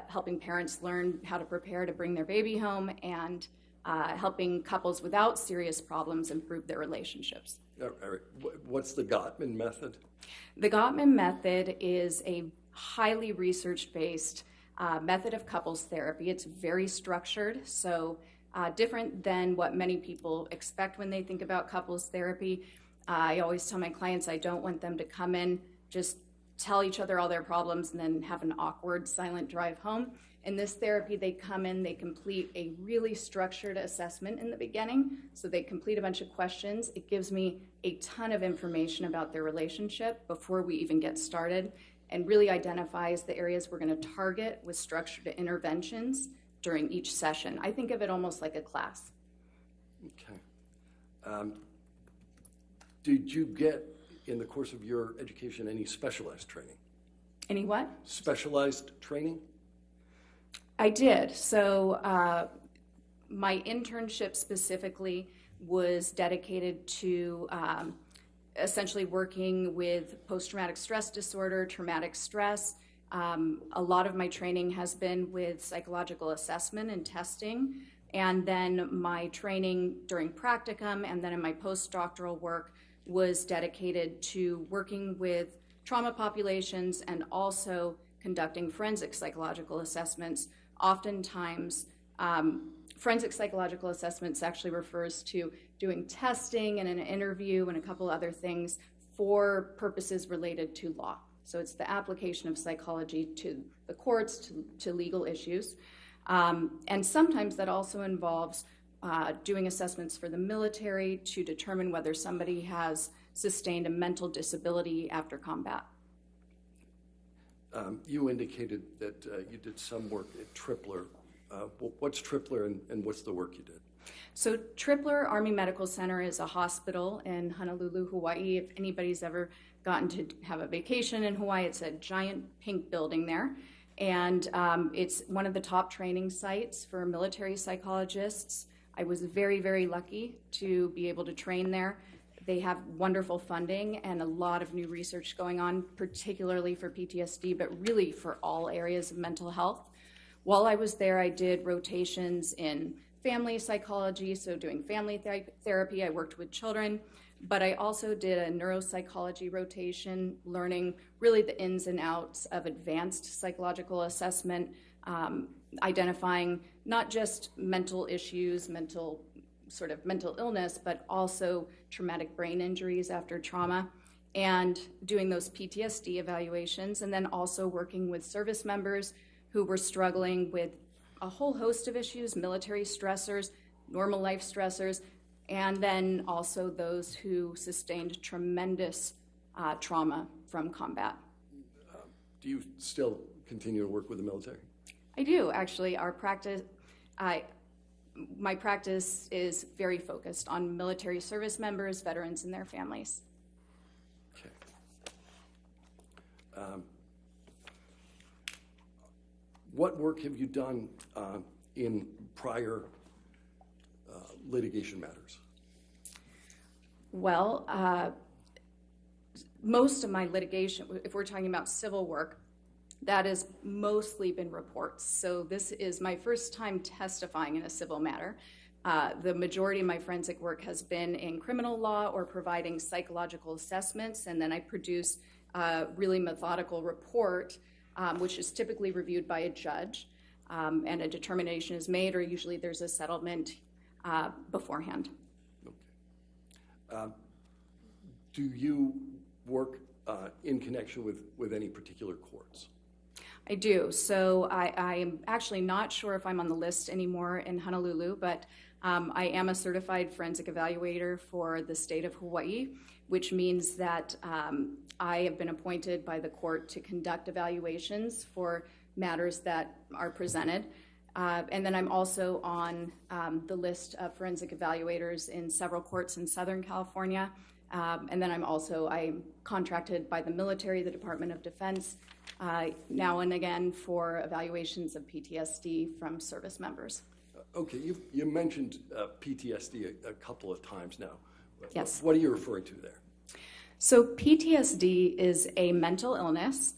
helping parents learn how to prepare to bring their baby home and helping couples without serious problems improve their relationships. All right. What's the Gottman method? The Gottman method is a highly research-based method of couples therapy. It's very structured, so different than what many people expect when they think about couples therapy. I always tell my clients I don't want them to come in, just tell each other all their problems, and then have an awkward, silent drive home. In this therapy, they come in, they complete a really structured assessment in the beginning. So they complete a bunch of questions. It gives me a ton of information about their relationship before we even get started, and really identifies the areas we're going to target with structured interventions during each session. I think of it almost like a class. Okay. Did you get, in the course of your education, any specialized training? Any what? Specialized training? I did. So my internship specifically was dedicated to essentially working with post-traumatic stress disorder, traumatic stress. A lot of my training has been with psychological assessment and testing. And then my training during practicum and then in my postdoctoral work was dedicated to working with trauma populations and also conducting forensic psychological assessments. Oftentimes, forensic psychological assessments actually refers to doing testing and an interview and a couple other things for purposes related to law. So it's the application of psychology to the courts, to legal issues. And sometimes that also involves doing assessments for the military to determine whether somebody has sustained a mental disability after combat. You indicated that you did some work at Tripler. What's Tripler and what's the work you did? So Tripler Army Medical Center is a hospital in Honolulu, Hawaii. If anybody's ever gotten to have a vacation in Hawaii, it's a giant pink building there. And it's one of the top training sites for military psychologists. I was very, very lucky to be able to train there. They have wonderful funding and a lot of new research going on, particularly for PTSD, but really for all areas of mental health. While I was there, I did rotations in family psychology, so doing family therapy. I worked with children, but I also did a neuropsychology rotation, learning really the ins and outs of advanced psychological assessment, identifying not just mental issues, mental illness, but also traumatic brain injuries after trauma, and doing those PTSD evaluations, and then also working with service members who were struggling with a whole host of issues, military stressors, normal life stressors, and then also those who sustained tremendous trauma from combat. Do you still continue to work with the military? I do, actually. My practice is very focused on military service members, veterans, and their families. Okay. What work have you done in prior litigation matters? Well, most of my litigation, if we're talking about civil work, that has mostly been reports. So this is my first time testifying in a civil matter. The majority of my forensic work has been in criminal law or providing psychological assessments, and then I produce a really methodical report, which is typically reviewed by a judge, and a determination is made, or usually there's a settlement beforehand. Okay. Do you work in connection with any particular courts? I do. So I am actually not sure if I'm on the list anymore in Honolulu, but I am a certified forensic evaluator for the state of Hawaii, which means that I have been appointed by the court to conduct evaluations for matters that are presented. And then I'm also on the list of forensic evaluators in several courts in Southern California. And then I'm contracted by the military, the Department of Defense, now and again for evaluations of PTSD from service members. Okay, you mentioned PTSD a couple of times now. Yes. What are you referring to there? So PTSD is a mental illness.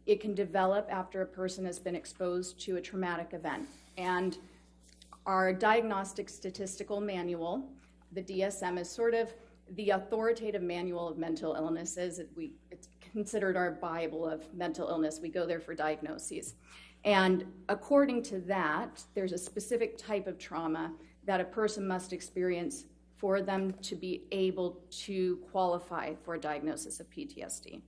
It can develop after a person has been exposed to a traumatic event. And our Diagnostic Statistical Manual, the DSM, is sort of the authoritative manual of mental illnesses. It's considered our Bible of mental illness. We go there for diagnoses. And according to that, there's a specific type of trauma that a person must experience for them to be able to qualify for a diagnosis of PTSD.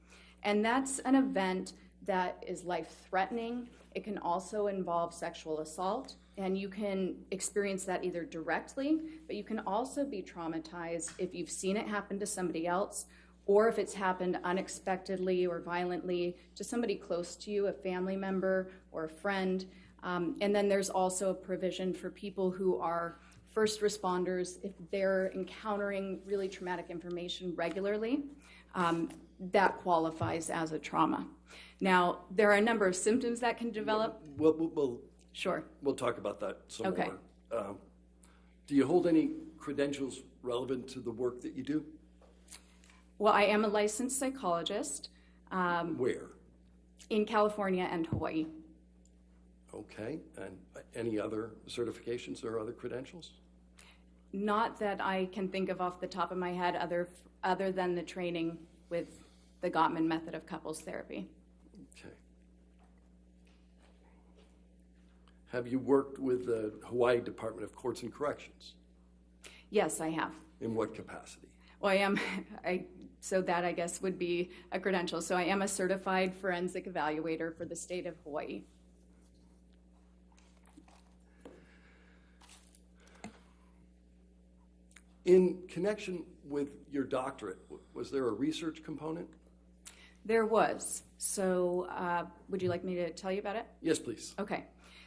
And that's an event that is life-threatening. It can also involve sexual assault, and you can experience that either directly, but you can also be traumatized if you've seen it happen to somebody else, or if it's happened unexpectedly or violently to somebody close to you, a family member or a friend. And then there's also a provision for people who are first responders if they're encountering really traumatic information regularly. That qualifies as a trauma. Now, there are a number of symptoms that can develop. Sure. We'll talk about that some Okay. more. Do you hold any credentials relevant to the work that you do? Well, I am a licensed psychologist. Where? In California and Hawaii. Okay. And any other certifications or other credentials? Not that I can think of off the top of my head other than the training with the Gottman method of couples therapy. Okay. Have you worked with the Hawaii Department of Courts and Corrections? Yes, I have. In what capacity? Well, so that I guess would be a credential. So I am a certified forensic evaluator for the state of Hawaii. In connection with your doctorate, was there a research component? There was. So would you like me to tell you about it? Yes, please. Okay.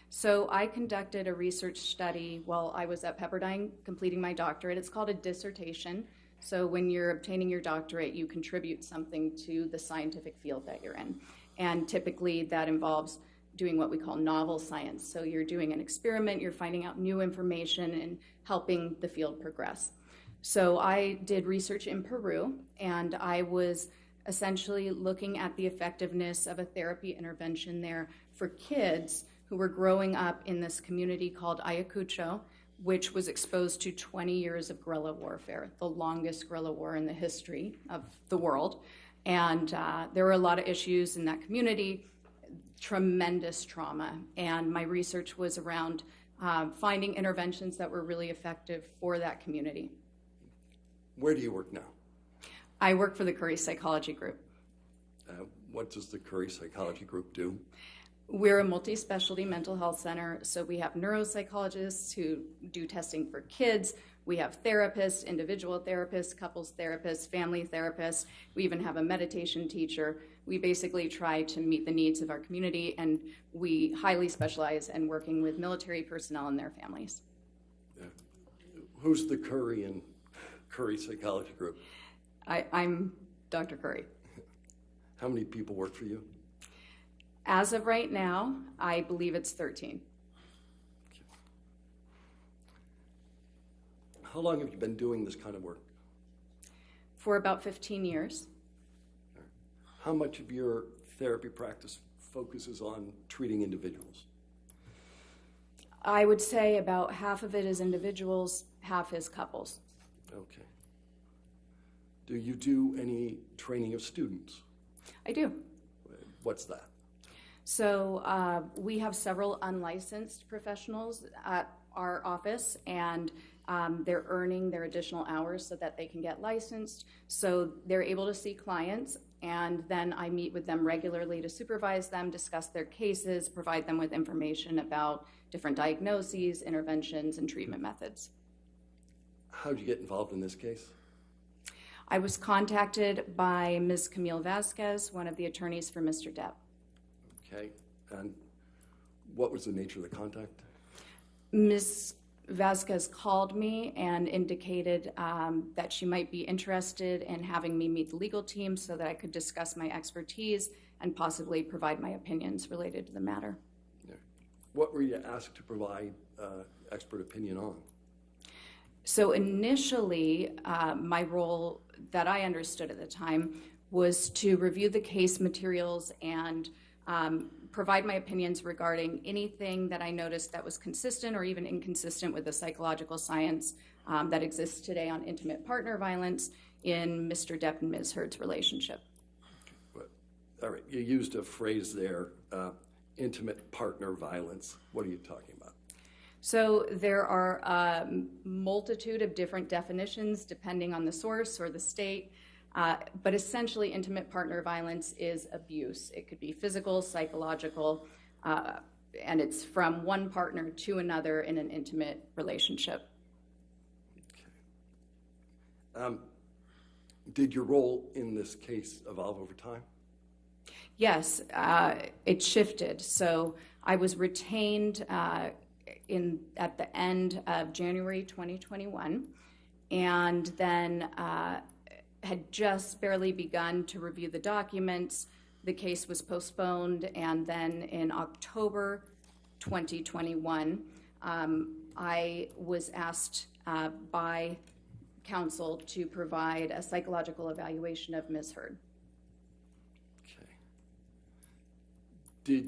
So I conducted a research study while I was at Pepperdine completing my doctorate. It's called a dissertation. So when you're obtaining your doctorate, you contribute something to the scientific field that you're in. And typically that involves doing what we call novel science. So you're doing an experiment, you're finding out new information and helping the field progress. So I did research in Peru, and I was essentially looking at the effectiveness of a therapy intervention there for kids who were growing up in this community called Ayacucho, which was exposed to 20 years of guerrilla warfare, the longest guerrilla war in the history of the world. And there were a lot of issues in that community, tremendous trauma. And my research was around finding interventions that were really effective for that community. Where do you work now? I work for the Curry Psychology Group. What does the Curry Psychology Group do? We're a multi-specialty mental health center, so we have neuropsychologists who do testing for kids. We have therapists, individual therapists, couples therapists, family therapists. We even have a meditation teacher. We basically try to meet the needs of our community, and we highly specialize in working with military personnel and their families. Who's the Curry and Curry Psychology Group? I'm Dr. Curry. How many people work for you? As of right now, I believe it's 13. How long have you been doing this kind of work? For about 15 years. How much of your therapy practice focuses on treating individuals? I would say about half of it is individuals, half is couples. Okay. Do you do any training of students? I do. What's that? So we have several unlicensed professionals at our office, and they're earning their additional hours so that they can get licensed. So they're able to see clients, and then I meet with them regularly to supervise them, discuss their cases, provide them with information about different diagnoses, interventions, and treatment methods. How did you get involved in this case? I was contacted by Ms. Camille Vasquez, one of the attorneys for Mr. Depp. Okay. And what was the nature of the contact? Ms. Vasquez called me and indicated that she might be interested in having me meet the legal team so that I could discuss my expertise and possibly provide my opinions related to the matter. Yeah. What were you asked to provide expert opinion on? So initially, my role that I understood at the time was to review the case materials and provide my opinions regarding anything that I noticed that was consistent or even inconsistent with the psychological science that exists today on intimate partner violence in Mr. Depp and Ms. Heard's relationship. But, all right, you used a phrase there, intimate partner violence. What are you talking about? So there are a multitude of different definitions depending on the source or the state. But essentially, intimate partner violence is abuse. It could be physical, psychological, and it's from one partner to another in an intimate relationship. Okay. Did your role in this case evolve over time? Yes, it shifted. So I was retained at the end of January 2021, and then had just barely begun to review the documents. The case was postponed, and then in October 2021, I was asked by counsel to provide a psychological evaluation of Ms. Heard. Okay.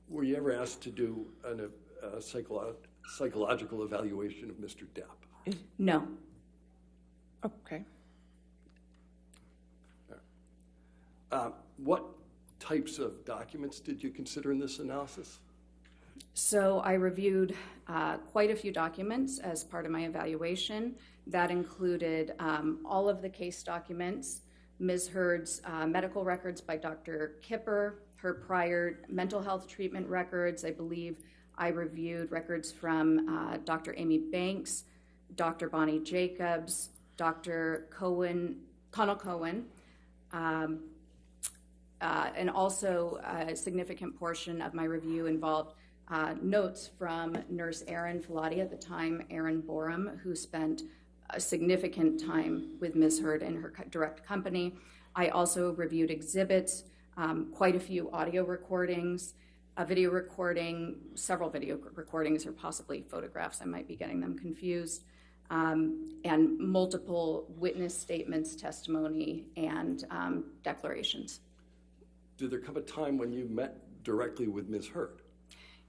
Were you ever asked to do a psychological evaluation of Mr. Depp? No. Okay. What types of documents did you consider in this analysis? So I reviewed quite a few documents as part of my evaluation. That included all of the case documents, Ms. Heard's medical records by Dr. Kipper, her prior mental health treatment records. I believe I reviewed records from Dr. Amy Banks, Dr. Bonnie Jacobs, Dr. Connell Cohen, and also a significant portion of my review involved notes from nurse Erin Filati, at the time Erin Borum, who spent a significant time with Ms. Heard in her direct company. I also reviewed exhibits, quite a few audio recordings, a video recording, several video recordings, or possibly photographs. I might be getting them confused, and multiple witness statements, testimony, and declarations. Did there come a time when you met directly with Ms. Heard?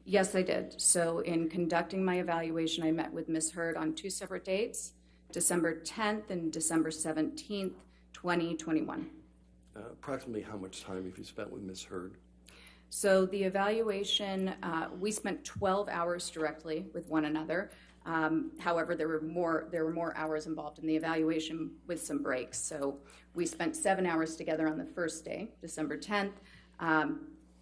Yes, I did. So in conducting my evaluation, I met with Ms. Heard on 2 separate dates, December 10th and December 17th, 2021. Approximately how much time have you spent with Ms. Heard? So the evaluation, we spent 12 hours directly with one another. However, there were more hours involved in the evaluation with some breaks. So we spent 7 hours together on the first day, December 10th.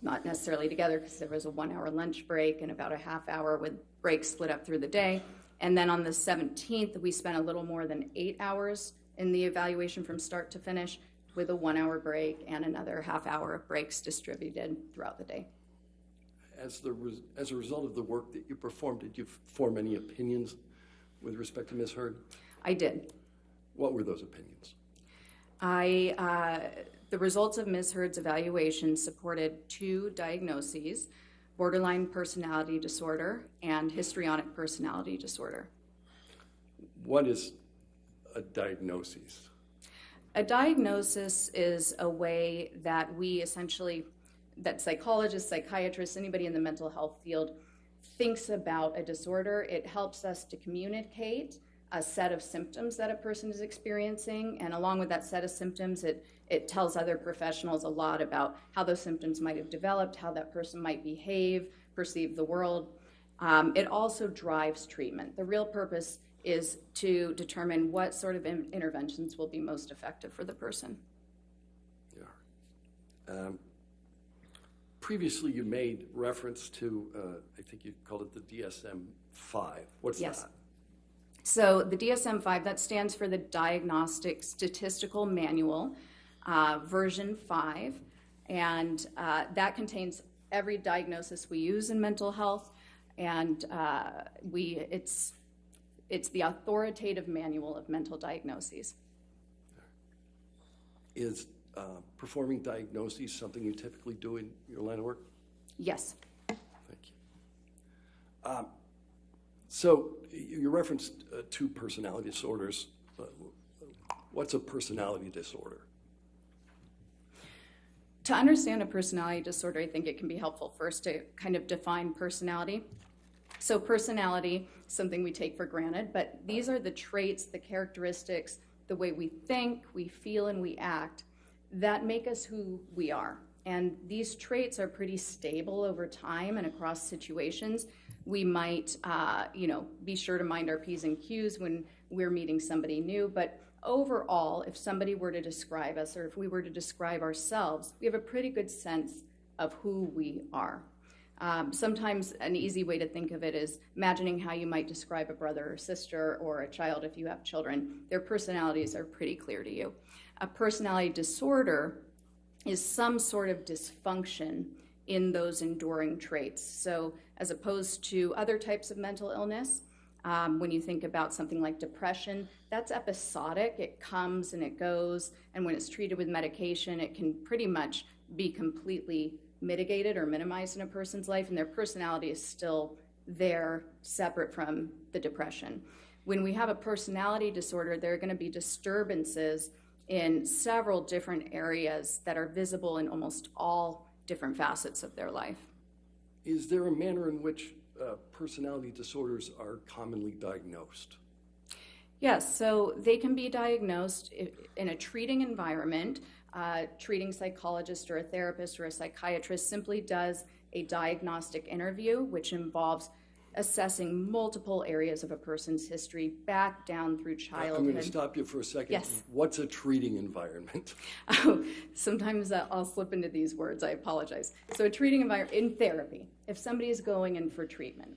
Not necessarily together because there was a 1-hour lunch break and about a half hour with breaks split up through the day. And then on the 17th, we spent a little more than 8 hours in the evaluation from start to finish with a 1-hour break and another half hour of breaks distributed throughout the day. As a result of the work that you performed, did you form any opinions with respect to Ms. Heard? I did. What were those opinions? The results of Ms. Heard's evaluation supported 2 diagnoses, borderline personality disorder and histrionic personality disorder. What is a diagnosis? A diagnosis is a way that that psychologists, psychiatrists, anybody in the mental health field thinks about a disorder. It helps us to communicate a set of symptoms that a person is experiencing, and along with that set of symptoms, it tells other professionals a lot about how those symptoms might have developed, how that person might behave, perceive the world. It also drives treatment. The real purpose is to determine what sort of interventions will be most effective for the person. Yeah. Previously, you made reference to, I think you called it the DSM-5. What's that? So the DSM-5, that stands for the Diagnostic Statistical Manual, version 5, and that contains every diagnosis we use in mental health, and it's the authoritative manual of mental diagnoses. Is performing diagnoses something you typically do in your line of work? Yes. Thank you. So you referenced 2 personality disorders. What's a personality disorder? To understand a personality disorder, I think it can be helpful first to kind of define personality. So personality, something we take for granted, but these are the traits, the characteristics, the way we think, we feel, and we act that make us who we are. And these traits are pretty stable over time and across situations. We might, be sure to mind our P's and Q's when we're meeting somebody new, but overall, if somebody were to describe us or if we were to describe ourselves, we have a pretty good sense of who we are. Sometimes an easy way to think of it is imagining how you might describe a brother or sister or a child if you have children. Their personalities are pretty clear to you. A personality disorder is some sort of dysfunction in those enduring traits. So as opposed to other types of mental illness, when you think about something like depression, that's episodic. It comes and it goes, and when it's treated with medication, it can pretty much be completely mitigated or minimized in a person's life, and their personality is still there, separate from the depression. When we have a personality disorder, there are going to be disturbances in several different areas that are visible in almost all different facets of their life. Is there a manner in which personality disorders are commonly diagnosed? Yes, so they can be diagnosed in a treating environment. Treating psychologist or a therapist or a psychiatrist simply does a diagnostic interview, which involves assessing multiple areas of a person's history back down through childhood. I'm going to stop you for a second. Yes. What's a treating environment? Sometimes I'll slip into these words. I apologize. So a treating environment in therapy, if somebody is going in for treatment,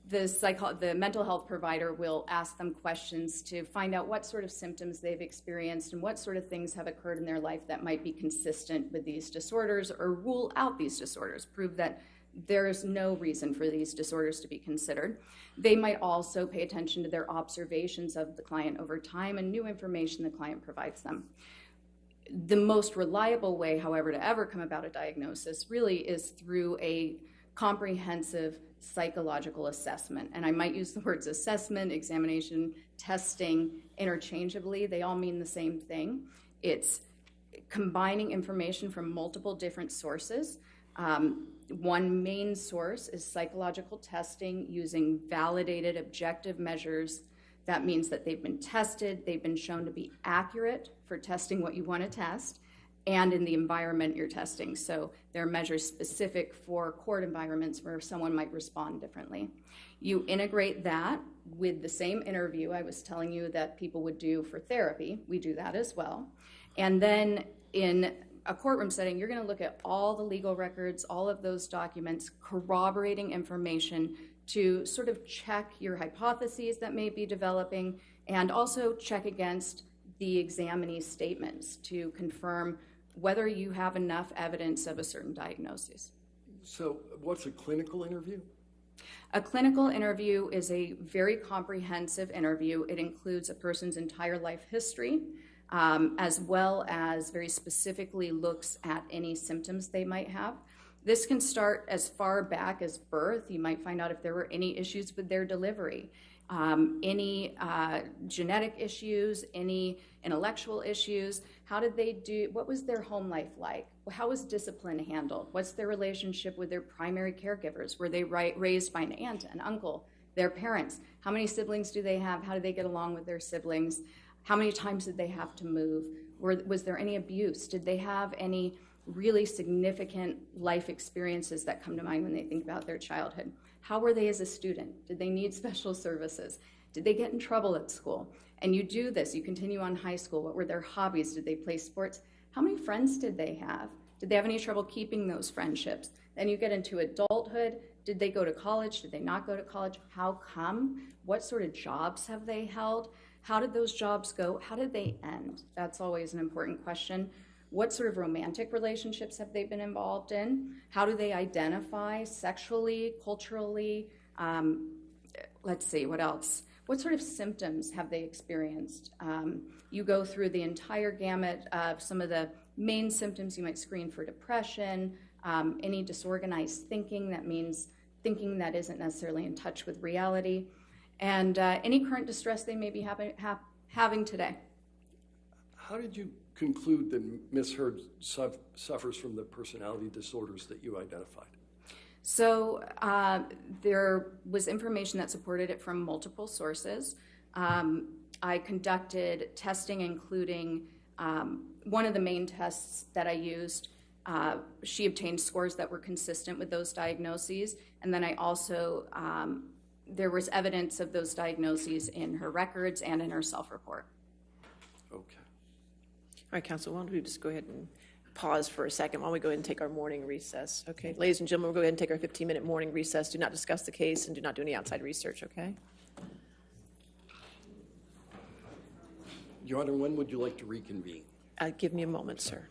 the mental health provider will ask them questions to find out what sort of symptoms they've experienced and what sort of things have occurred in their life that might be consistent with these disorders, or rule out these disorders, prove that there is no reason for these disorders to be considered. They might also pay attention to their observations of the client over time and new information the client provides them. The most reliable way, however, to ever come about a diagnosis really is through a comprehensive psychological assessment. And I might use the words assessment, examination, testing interchangeably. They all mean the same thing. It's combining information from multiple different sources. One main source is psychological testing using validated objective measures. That means that they've been tested, they've been shown to be accurate for testing what you want to test, and in the environment you're testing. So there are measures specific for court environments where someone might respond differently. You integrate that with the same interview I was telling you that people would do for therapy. We do that as well. And then in a courtroom setting, you're going to look at all the legal records, all of those documents, corroborating information to sort of check your hypotheses that may be developing, and also check against the examinee's statements to confirm whether you have enough evidence of a certain diagnosis. So what's a clinical interview? A clinical interview is a very comprehensive interview. It includes a person's entire life history, as well as very specifically looks at any symptoms they might have. This can start as far back as birth. You might find out if there were any issues with their delivery, any genetic issues, any intellectual issues. How did they do? What was their home life like? How was discipline handled? What's their relationship with their primary caregivers? Were they raised by an aunt, an uncle, their parents? How many siblings do they have? How do they get along with their siblings? How many times did they have to move? Was there any abuse? Did they have any really significant life experiences that come to mind when they think about their childhood? How were they as a student? Did they need special services? Did they get in trouble at school? And you do this, you continue on high school. What were their hobbies? Did they play sports? How many friends did they have? Did they have any trouble keeping those friendships? Then you get into adulthood. Did they go to college? Did they not go to college? How come? What sort of jobs have they held? How did those jobs go? How did they end? That's always an important question. What sort of romantic relationships have they been involved in? How do they identify sexually, culturally? Let's see, what else? What sort of symptoms have they experienced? You go through the entire gamut of some of the main symptoms. You might screen for depression, any disorganized thinking. That means thinking that isn't necessarily in touch with reality, and any current distress they may be having today. How did you conclude that Ms. Heard suffers from the personality disorders that you identified? So there was information that supported it from multiple sources. I conducted testing, including one of the main tests that I used. She obtained scores that were consistent with those diagnoses, and then I also, there was evidence of those diagnoses in her records and in her self-report. Okay. All right, counsel, why don't we just go ahead and pause for a second while we go ahead and take our morning recess, okay? Ladies and gentlemen, we'll go ahead and take our 15-minute morning recess. Do not discuss the case and do not do any outside research, okay? Your Honor, when would you like to reconvene? Give me a moment, sir.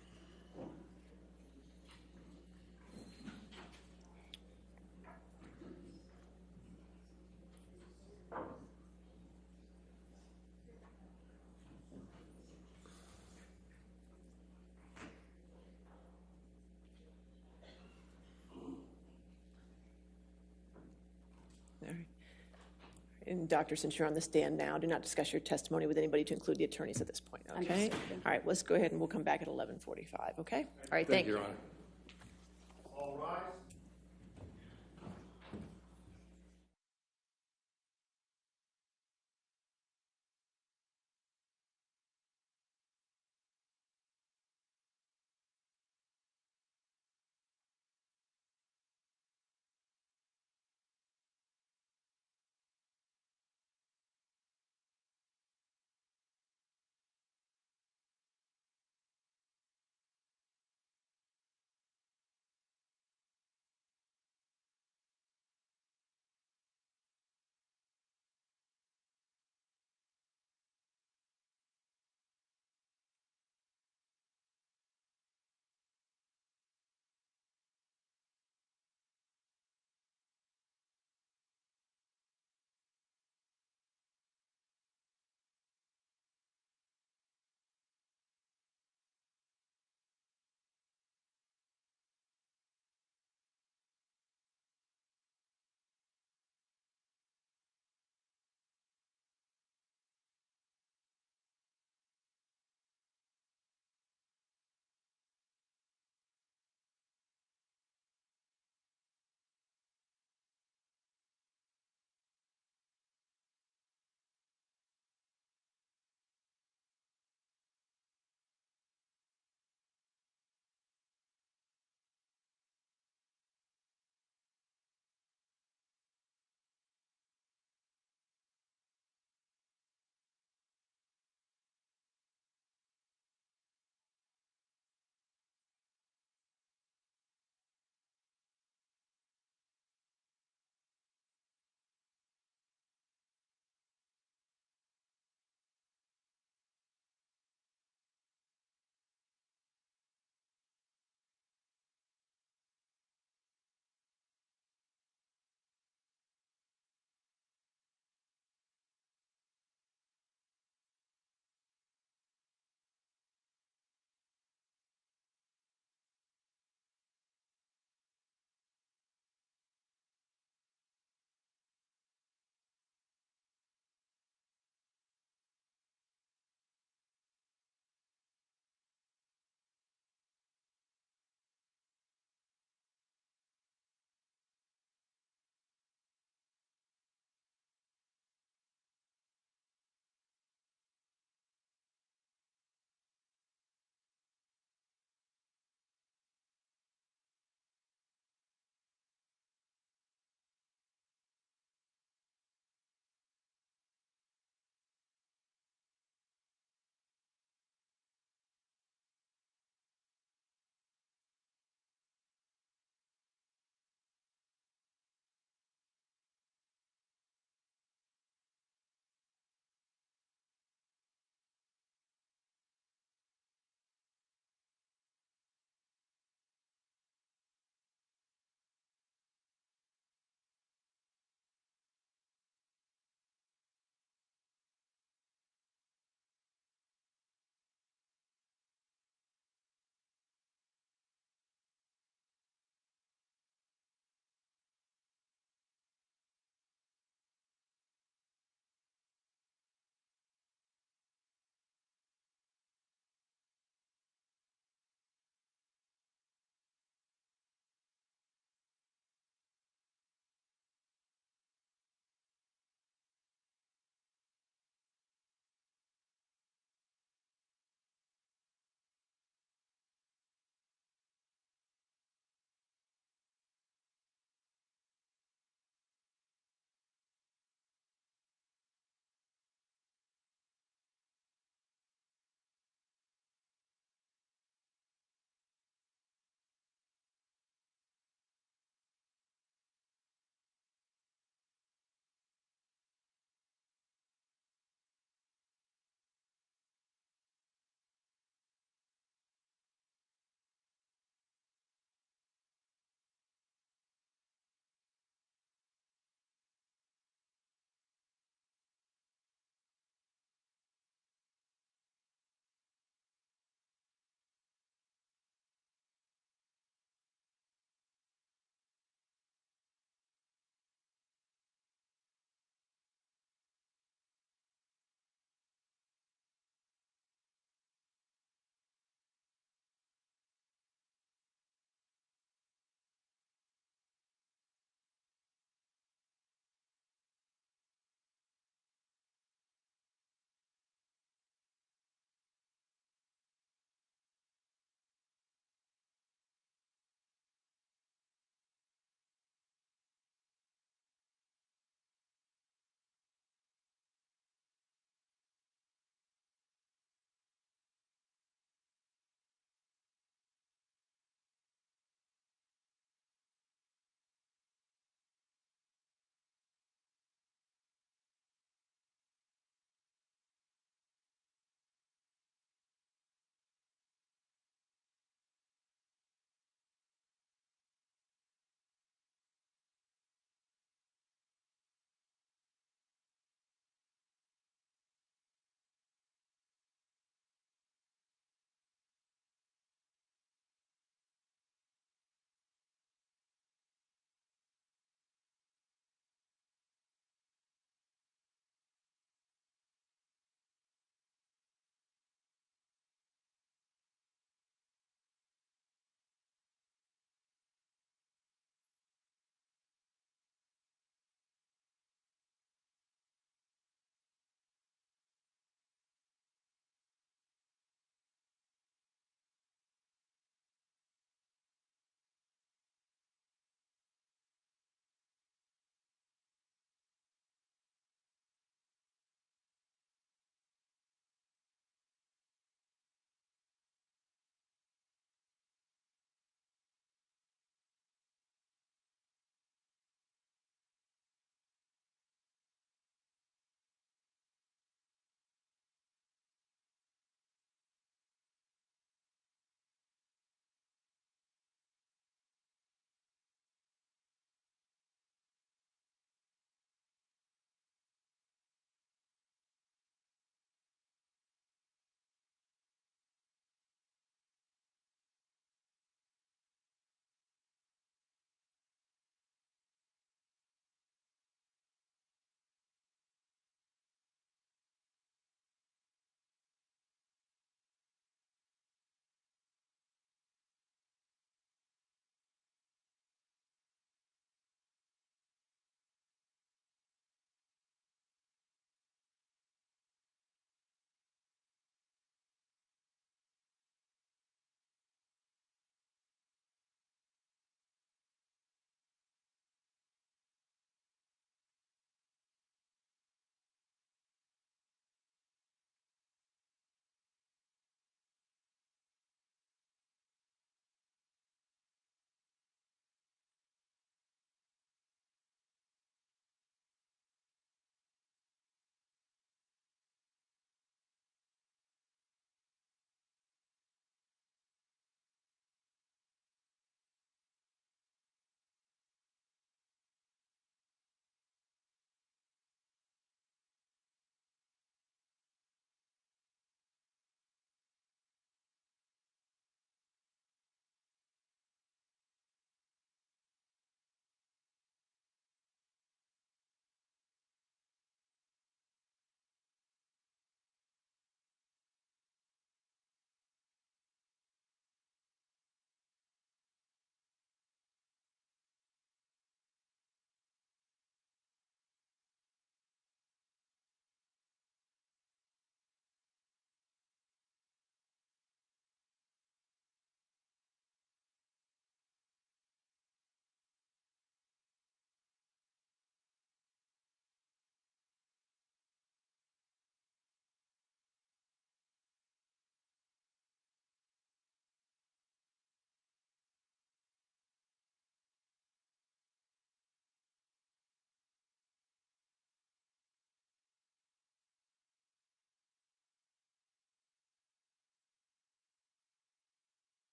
And doctor, since you're on the stand now, do not discuss your testimony with anybody to include the attorneys at this point, okay? All right, let's go ahead and we'll come back at 11:45, okay? All right, thank you. Your Honor. All rise.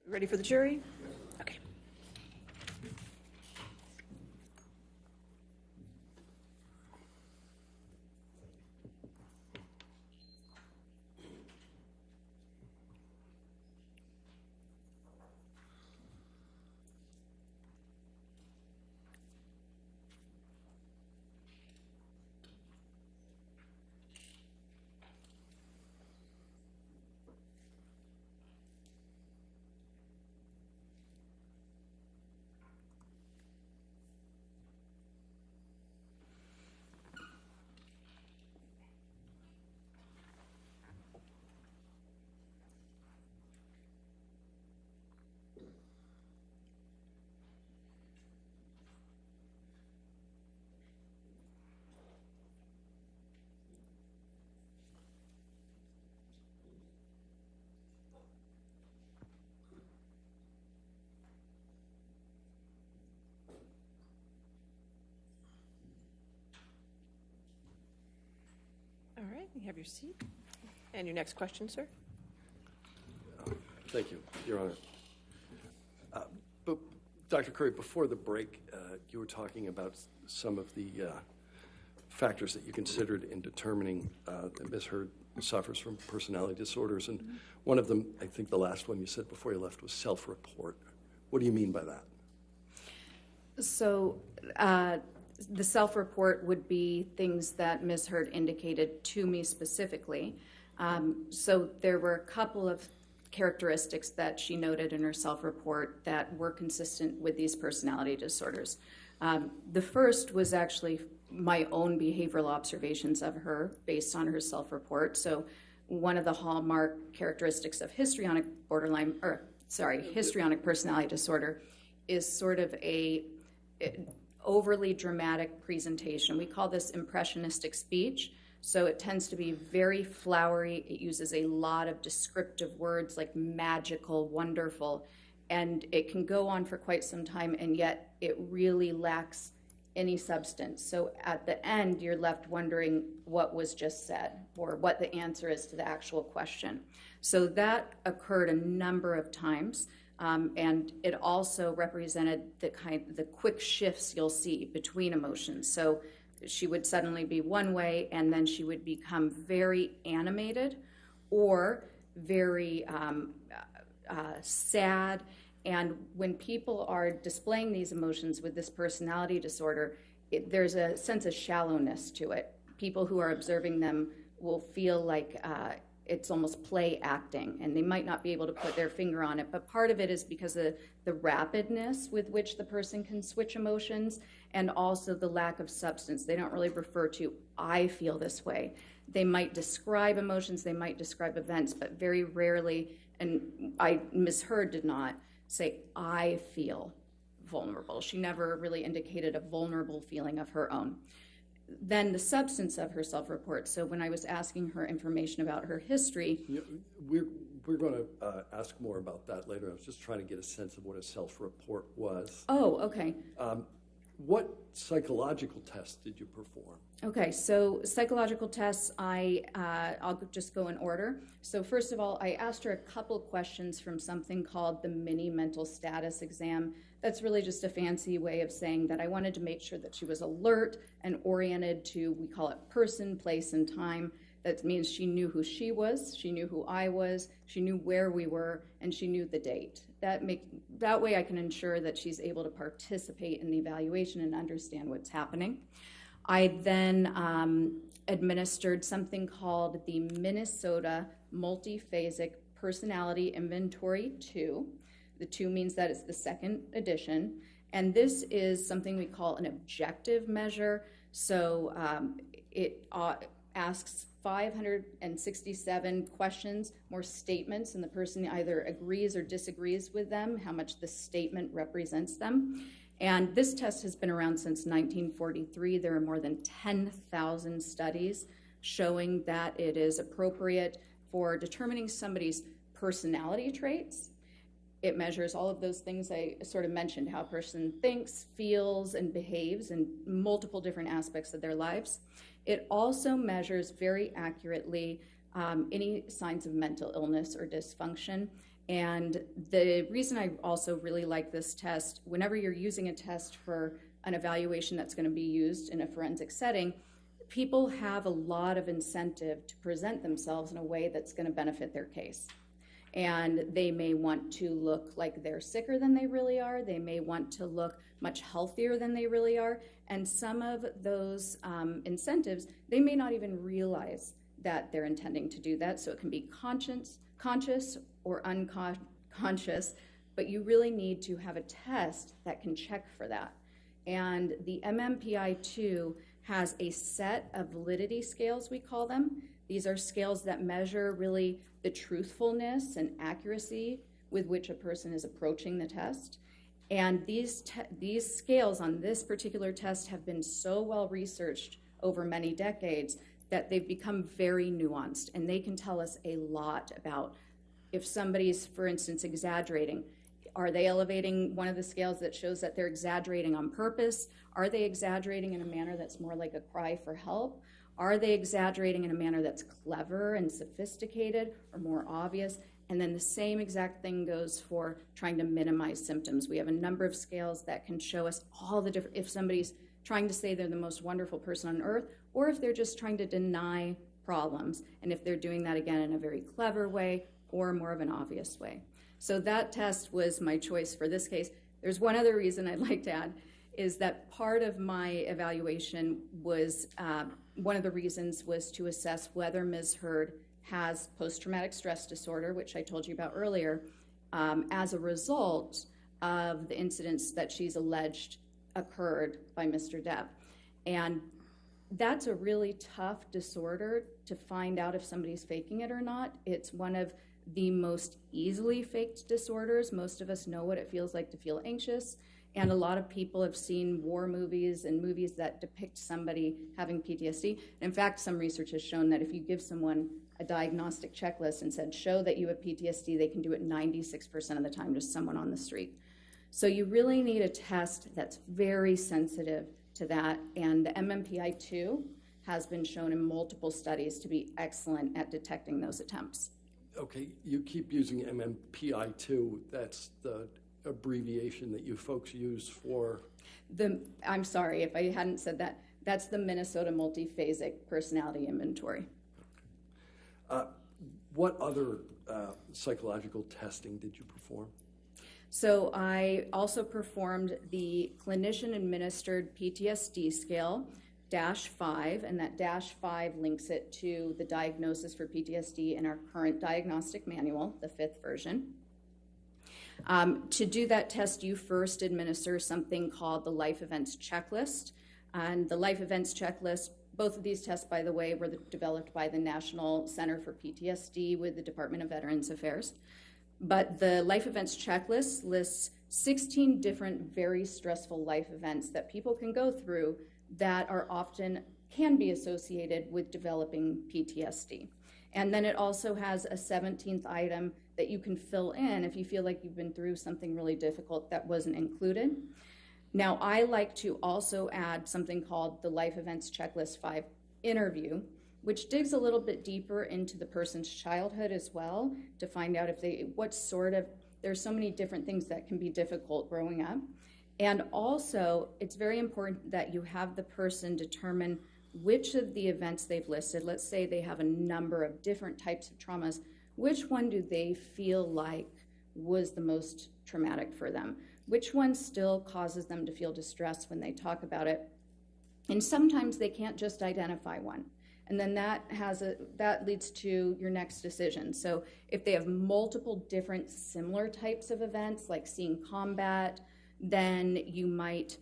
Ready for the jury? Okay. All right, you have your seat. And your next question, sir? Thank you, Your Honor. But Dr. Curry, before the break, you were talking about some of the factors that you considered in determining that Ms. Heard suffers from personality disorders. And one of them, I think the last one you said before you left, was self-report. What do you mean by that? So the self-report would be things that Ms. Heard indicated to me specifically. So there were a couple of characteristics that she noted in her self-report that were consistent with these personality disorders. The first was actually my own behavioral observations of her based on her self-report. So one of the hallmark characteristics of histrionic personality disorder is sort of a overly dramatic presentation. We call this impressionistic speech. So it tends to be very flowery. It uses a lot of descriptive words like magical, wonderful, and it can go on for quite some time, and yet it really lacks any substance. So at the end, you're left wondering what was just said or what the answer is to the actual question. So that occurred a number of times, and it also represented the quick shifts you'll see between emotions. So she would suddenly be one way, and then she would become very animated or very sad. And when people are displaying these emotions with this personality disorder, there's a sense of shallowness to it. People who are observing them will feel like it's almost play acting, and they might not be able to put their finger on it, but part of it is because of the rapidness with which the person can switch emotions, and also the lack of substance. They don't really refer to, I feel this way. They might describe emotions, they might describe events, but very rarely, and Ms. Heard did not say, I feel vulnerable. She never really indicated a vulnerable feeling of her own. Then the substance of her self-report. So when I was asking her information about her history. We're going to ask more about that later. I was just trying to get a sense of what a self-report was. Oh, okay. What psychological tests did you perform? Okay, so psychological tests, I'll just go in order. So first of all, I asked her a couple questions from something called the mini mental status exam. That's really just a fancy way of saying that I wanted to make sure that she was alert and oriented to, we call it person, place, and time. That means she knew who she was, she knew who I was, she knew where we were, and she knew the date. That way I can ensure that she's able to participate in the evaluation and understand what's happening. I then administered something called the Minnesota Multiphasic Personality Inventory 2. The 2 means that it's the second edition. And this is something we call an objective measure. So it asks 567 questions, more statements, and the person either agrees or disagrees with them, how much the statement represents them. And this test has been around since 1943. There are more than 10,000 studies showing that it is appropriate for determining somebody's personality traits. It measures all of those things I sort of mentioned, how a person thinks, feels, and behaves in multiple different aspects of their lives. It also measures very accurately any signs of mental illness or dysfunction. And the reason I also really like this test, whenever you're using a test for an evaluation that's going to be used in a forensic setting, people have a lot of incentive to present themselves in a way that's going to benefit their case. And they may want to look like they're sicker than they really are. They may want to look much healthier than they really are. And some of those incentives, they may not even realize that they're intending to do that. So it can be conscious or unconscious, but you really need to have a test that can check for that. And the MMPI-2 has a set of validity scales, we call them. These are scales that measure really the truthfulness and accuracy with which a person is approaching the test. And these scales on this particular test have been so well researched over many decades that they've become very nuanced, and they can tell us a lot about if somebody's, for instance, exaggerating. Are they elevating one of the scales that shows that they're exaggerating on purpose? Are they exaggerating in a manner that's more like a cry for help? Are they exaggerating in a manner that's clever and sophisticated or more obvious? And then the same exact thing goes for trying to minimize symptoms. We have a number of scales that can show us all the different, if somebody's trying to say they're the most wonderful person on earth, or if they're just trying to deny problems, and if they're doing that again in a very clever way or more of an obvious way. So that test was my choice for this case. There's one other reason I'd like to add, is that part of my evaluation was, one of the reasons was to assess whether Ms. Heard has post-traumatic stress disorder, which I told you about earlier, as a result of the incidents that she's alleged occurred by Mr. Depp. And that's a really tough disorder to find out if somebody's faking it or not. It's one of the most easily faked disorders. Most of us know what it feels like to feel anxious, and a lot of people have seen war movies and movies that depict somebody having PTSD. In fact, some research has shown that if you give someone a diagnostic checklist and said, show that you have PTSD, they can do it 96% of the time to someone on the street. So you really need a test that's very sensitive to that, and the MMPI-2 has been shown in multiple studies to be excellent at detecting those attempts. Okay, you keep using MMPI-2. That's the abbreviation that you folks use for? I'm sorry if I hadn't said that. That's the Minnesota Multiphasic Personality Inventory. Okay. What other psychological testing did you perform? So I also performed the clinician-administered PTSD scale, -5, and that -5 links it to the diagnosis for PTSD in our current diagnostic manual, the 5th version. To do that test, you first administer something called the Life Events Checklist. And the Life Events Checklist, both of these tests, by the way, were developed by the National Center for PTSD with the Department of Veterans Affairs. But the Life Events Checklist lists 16 different very stressful life events that people can go through that are often can be associated with developing PTSD. And then it also has a 17th item that you can fill in if you feel like you've been through something really difficult that wasn't included. Now, I like to also add something called the Life Events Checklist 5 interview, which digs a little bit deeper into the person's childhood as well to find out if there's so many different things that can be difficult growing up. And also, it's very important that you have the person determine which of the events they've listed, let's say they have a number of different types of traumas, which one do they feel like was the most traumatic for them? Which one still causes them to feel distress when they talk about it? And sometimes they can't just identify one. And then that leads to your next decision. So if they have multiple different similar types of events, like seeing combat, then you might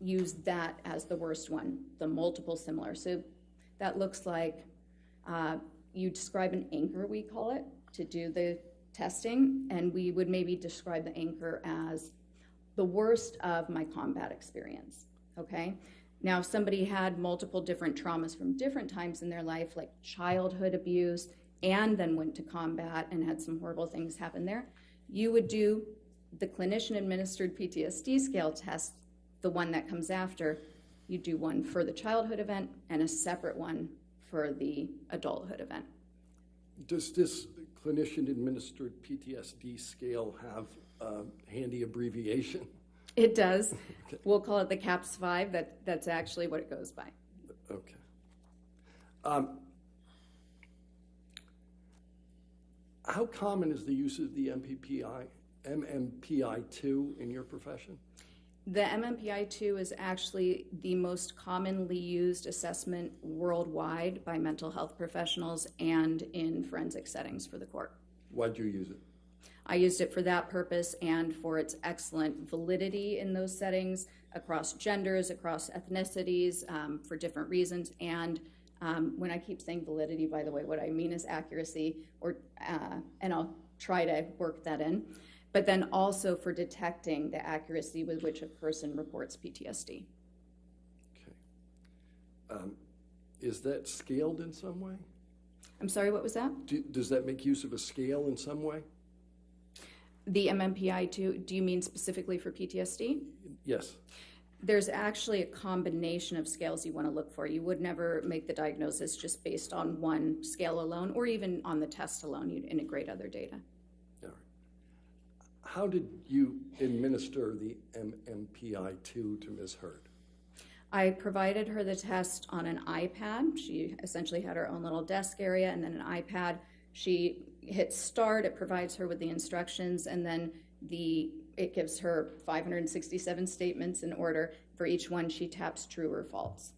use that as the worst one, the multiple similar. So that looks like you describe an anchor, we call it, to do the testing, and we would maybe describe the anchor as the worst of my combat experience, okay? Now, if somebody had multiple different traumas from different times in their life, like childhood abuse, and then went to combat and had some horrible things happen there, you would do the clinician-administered PTSD scale test, the one that comes after. You do one for the childhood event and a separate one for the adulthood event. Does this clinician-administered PTSD scale have a handy abbreviation? It does. Okay. We'll call it the CAPS-5. That's actually what it goes by. Okay. How common is the use of the MMPI-2 in your profession? The MMPI-2 is actually the most commonly used assessment worldwide by mental health professionals and in forensic settings for the court. Why'd you use it? I used it for that purpose and for its excellent validity in those settings across genders, across ethnicities, for different reasons. And when I keep saying validity, by the way, what I mean is accuracy, and I'll try to work that in. But then also for detecting the accuracy with which a person reports PTSD. Okay. Is that scaled in some way? I'm sorry, what was that? Does that make use of a scale in some way? The MMPI-2, do you mean specifically for PTSD? Yes. There's actually a combination of scales you want to look for. You would never make the diagnosis just based on one scale alone, or even on the test alone. You'd integrate other data. How did you administer the MMPI-2 to Ms. Hurd? I provided her the test on an iPad. She essentially had her own little desk area and then an iPad. She hits start, it provides her with the instructions, and then it gives her 567 statements in order. For each one, she taps true or false.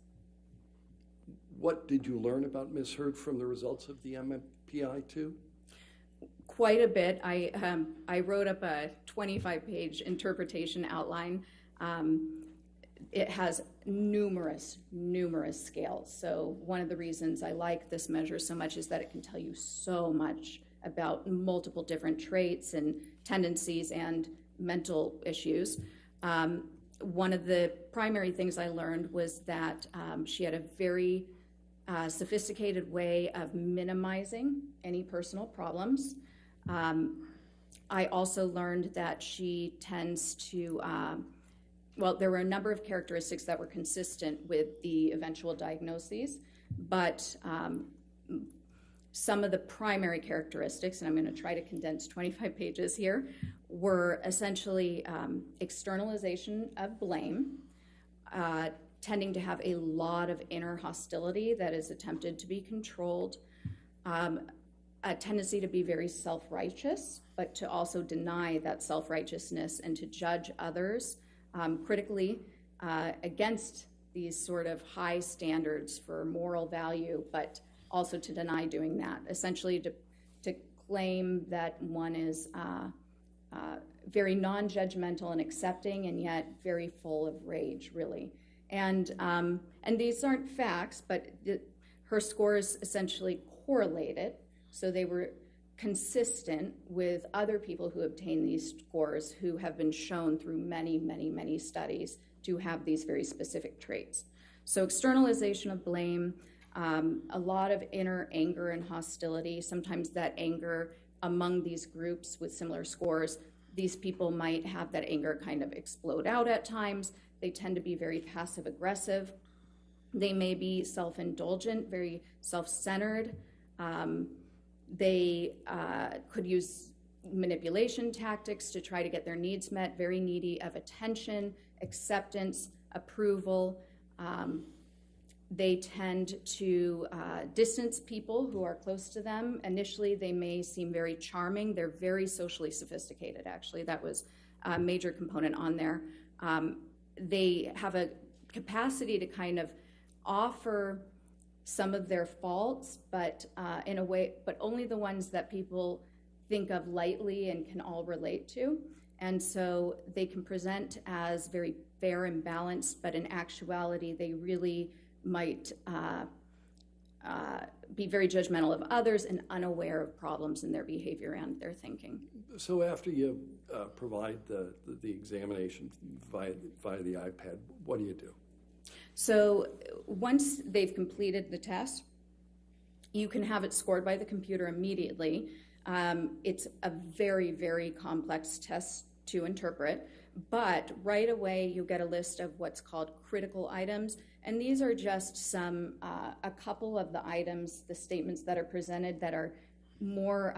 What did you learn about Ms. Hurd from the results of the MMPI-2? Quite a bit. I wrote up a 25-page interpretation outline. It has numerous scales. So one of the reasons I like this measure so much is that it can tell you so much about multiple different traits and tendencies and mental issues. One of the primary things I learned was that she had a very sophisticated way of minimizing any personal problems. I also learned that she tends to, there were a number of characteristics that were consistent with the eventual diagnoses, but some of the primary characteristics, and I'm going to try to condense 25 pages here, were essentially externalization of blame, tending to have a lot of inner hostility that is attempted to be controlled, a tendency to be very self-righteous, but to also deny that self-righteousness and to judge others critically against these sort of high standards for moral value, but also to deny doing that, essentially to claim that one is very non-judgmental and accepting and yet very full of rage, really. And these aren't facts, but her scores essentially correlated. So they were consistent with other people who obtained these scores who have been shown through many studies to have these very specific traits. So externalization of blame, a lot of inner anger and hostility, sometimes that anger among these groups with similar scores, these people might have that anger kind of explode out at times. They tend to be very passive-aggressive. They may be self-indulgent, very self-centered. They could use manipulation tactics to try to get their needs met, very needy of attention, acceptance, approval. They tend to distance people who are close to them. Initially, they may seem very charming. They're very socially sophisticated, actually. That was a major component on there. They have a capacity to kind of offer some of their faults, but in a way, but only the ones that people think of lightly and can all relate to. And so they can present as very fair and balanced, but in actuality, they really might be very judgmental of others and unaware of problems in their behavior and their thinking. So after you provide the examination via the iPad, what do you do? So once they've completed the test, you can have it scored by the computer immediately. It's a very complex test to interpret, but right away you get a list of what's called critical items, and these are just a couple of the items, the statements that are presented that are more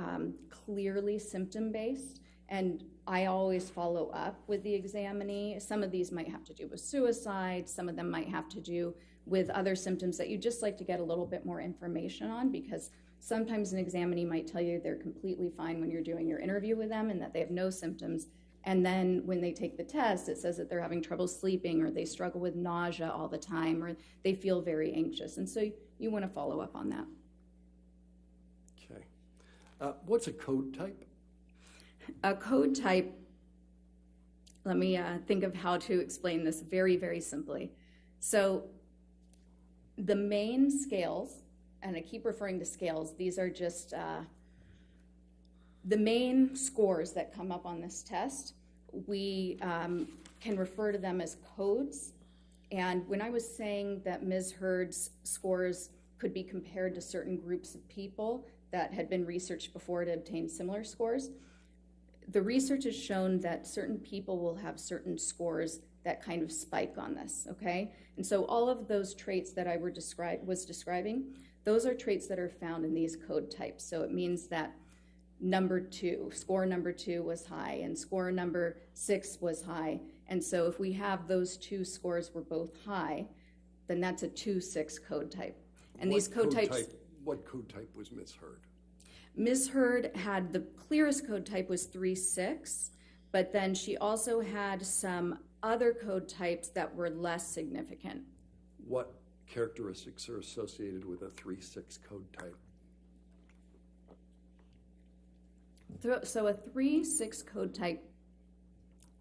clearly symptom-based, and I always follow up with the examinee. Some of these might have to do with suicide, some of them might have to do with other symptoms that you just like to get a little bit more information on, because sometimes an examinee might tell you they're completely fine when you're doing your interview with them and that they have no symptoms, and then when they take the test, it says that they're having trouble sleeping, or they struggle with nausea all the time, or they feel very anxious, and so you want to follow up on that. Okay. What's a code type? A code type, let me think of how to explain this very, very simply. So the main scales, and I keep referring to scales, these are just the main scores that come up on this test. We can refer to them as codes. And when I was saying that Ms. Heard's scores could be compared to certain groups of people that had been researched before to obtain similar scores, the research has shown that certain people will have certain scores that kind of spike on this, okay? And so all of those traits that I was describing, those are traits that are found in these code types. So it means that score number two was high, and score number 6 was high. And so if we have those two scores were both high, then that's a 2-6 code type. And these code types... What code type was Ms. Heard? Ms. Heard had the clearest code type was 3-6, but then she also had some other code types that were less significant. What characteristics are associated with a 3-6 code type? So a 3-6 code type,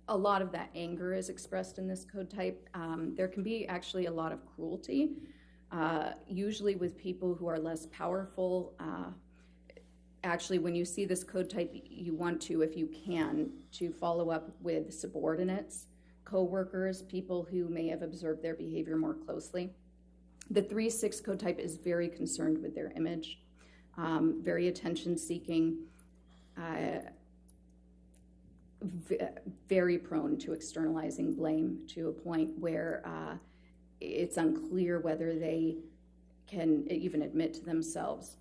a lot of that anger is expressed in this code type. There can be actually a lot of cruelty, usually with people who are less powerful. Actually, when you see this code type, you want to, if you can, to follow up with subordinates, co-workers, people who may have observed their behavior more closely. The 3-6 code type is very concerned with their image, very attention-seeking, very prone to externalizing blame to a point where it's unclear whether they can even admit to themselves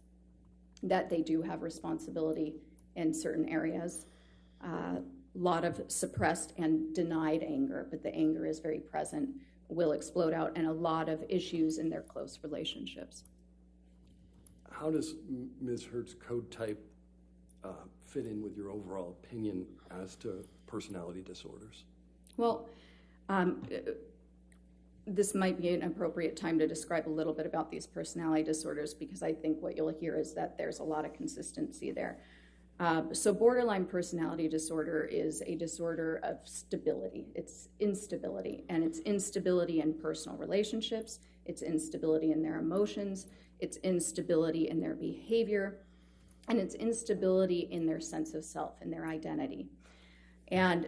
that they do have responsibility in certain areas. A lot of suppressed and denied anger, but the anger is very present, will explode out, and a lot of issues in their close relationships. How does Ms. Heard's code type fit in with your overall opinion as to personality disorders? Well, this might be an appropriate time to describe a little bit about these personality disorders, because I think what you'll hear is that there's a lot of consistency there. So borderline personality disorder is a disorder of stability. It's instability, and it's instability in personal relationships, it's instability in their emotions, it's instability in their behavior, and it's instability in their sense of self and their identity. And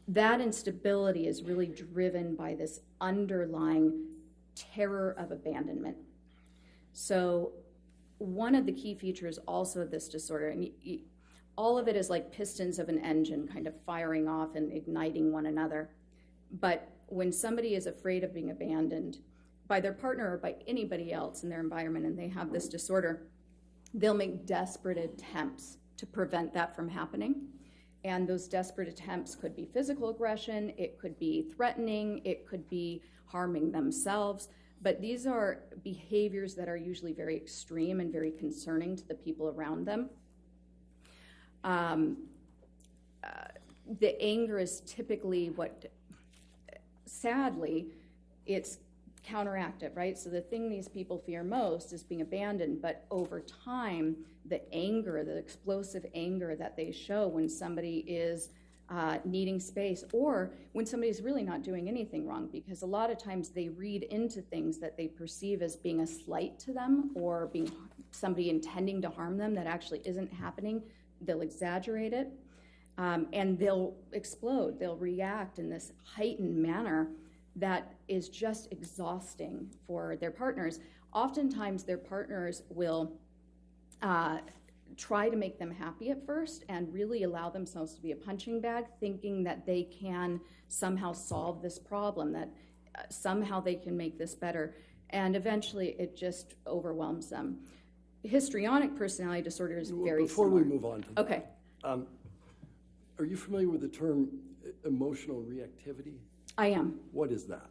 that instability is really driven by this underlying terror of abandonment. So one of the key features also of this disorder, and all of it is like pistons of an engine kind of firing off and igniting one another. But when somebody is afraid of being abandoned by their partner or by anybody else in their environment and they have this disorder, they'll make desperate attempts to prevent that from happening. And those desperate attempts could be physical aggression, it could be threatening, it could be harming themselves. But these are behaviors that are usually very extreme and very concerning to the people around them. The anger is typically what, sadly, it's counteractive, right? So the thing these people fear most is being abandoned, but over time, the anger, the explosive anger that they show when somebody is needing space, or when somebody's really not doing anything wrong, because a lot of times they read into things that they perceive as being a slight to them or being somebody intending to harm them that actually isn't happening. They'll exaggerate it, and they'll explode. They'll react in this heightened manner that is just exhausting for their partners. Oftentimes, their partners will try to make them happy at first and really allow themselves to be a punching bag, thinking that they can somehow solve this problem, that somehow they can make this better. And eventually, it just overwhelms them. histrionic personality disorder is very Before similar. we move on to that. Okay. Are you familiar with the term emotional reactivity? I am. What is that?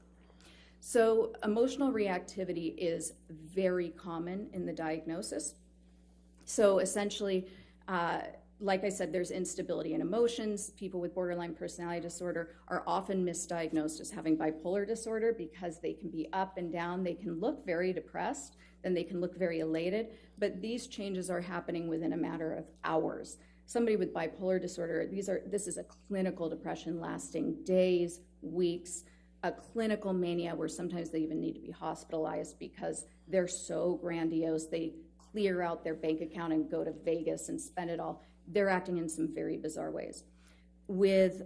So emotional reactivity is very common in the diagnosis. So essentially, like I said, there's instability in emotions. People with borderline personality disorder are often misdiagnosed as having bipolar disorder because they can be up and down. They can look very depressed, then they can look very elated, but these changes are happening within a matter of hours. Somebody with bipolar disorder, this is a clinical depression lasting days, weeks, a clinical mania where sometimes they even need to be hospitalized because they're so grandiose. They clear out their bank account and go to Vegas and spend it all. They're acting in some very bizarre ways. With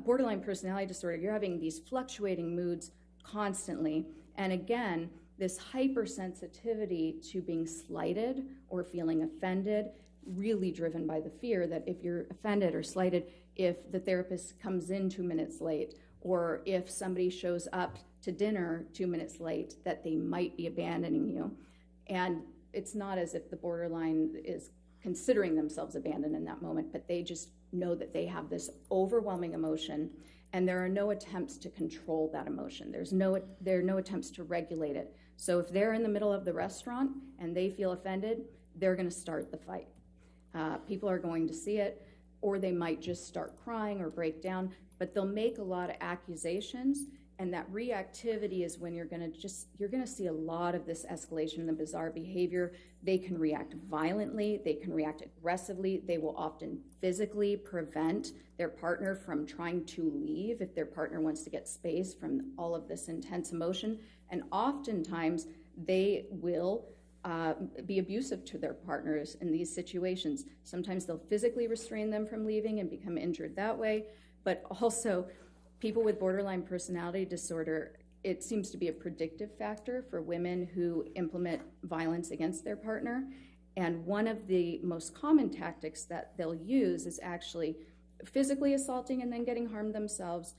borderline personality disorder, you're having these fluctuating moods constantly. And again, this hypersensitivity to being slighted or feeling offended, really driven by the fear that if you're offended or slighted, if the therapist comes in 2 minutes late, or if somebody shows up to dinner 2 minutes late, that they might be abandoning you. And it's not as if the borderline is considering themselves abandoned in that moment, but they just know that they have this overwhelming emotion, and there are no attempts to control that emotion. There are no attempts to regulate it. So if they're in the middle of the restaurant and they feel offended, they're going to start the fight. People are going to see it, or they might just start crying or break down, but they'll make a lot of accusations, and that reactivity is when you're going to see a lot of this escalation in the bizarre behavior. They can react violently, they can react aggressively, they will often physically prevent their partner from trying to leave if their partner wants to get space from all of this intense emotion, and oftentimes they will be abusive to their partners in these situations. Sometimes they'll physically restrain them from leaving and become injured that way, but also people with borderline personality disorder, it seems to be a predictive factor for women who implement violence against their partner. And one of the most common tactics that they'll use is actually physically assaulting and then getting harmed themselves.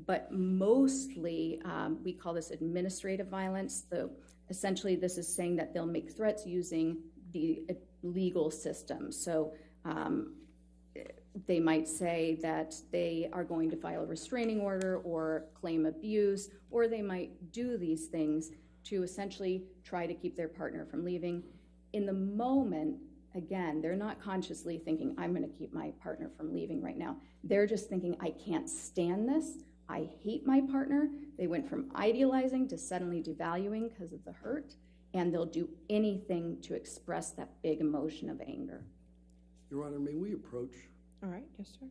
But mostly, we call this administrative violence. Essentially, this is saying that they'll make threats using the legal system. So they might say that they are going to file a restraining order or claim abuse, or they might do these things to essentially try to keep their partner from leaving. In the moment, again, they're not consciously thinking, I'm going to keep my partner from leaving right now. They're just thinking, I can't stand this. I hate my partner. They went from idealizing to suddenly devaluing because of the hurt, and they'll do anything to express that big emotion of anger. Your Honor, may we approach? All right, yes, sir.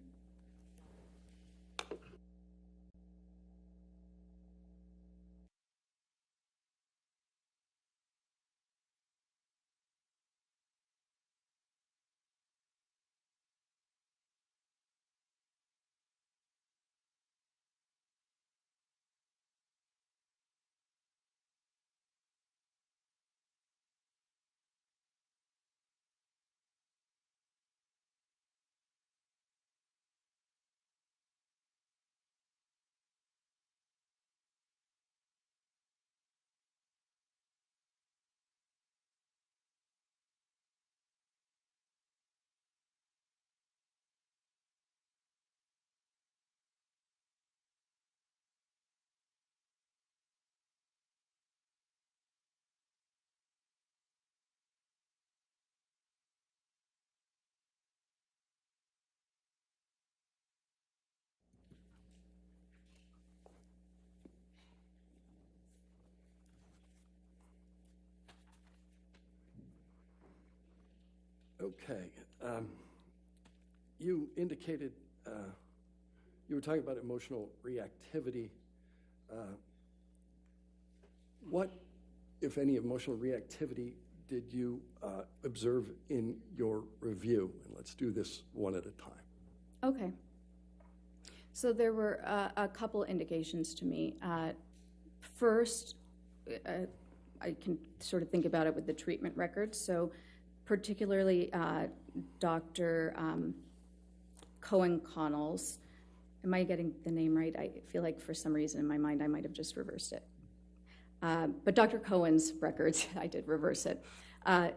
Okay. You indicated you were talking about emotional reactivity. What, if any, emotional reactivity did you observe in your review? And let's do this one at a time. Okay. So there were a couple indications to me. First, I can sort of think about it with the treatment records. So particularly Dr. Cohen-Connell's, am I getting the name right? I feel like for some reason in my mind I might have just reversed it. But Dr. Cohen's records, I did reverse it.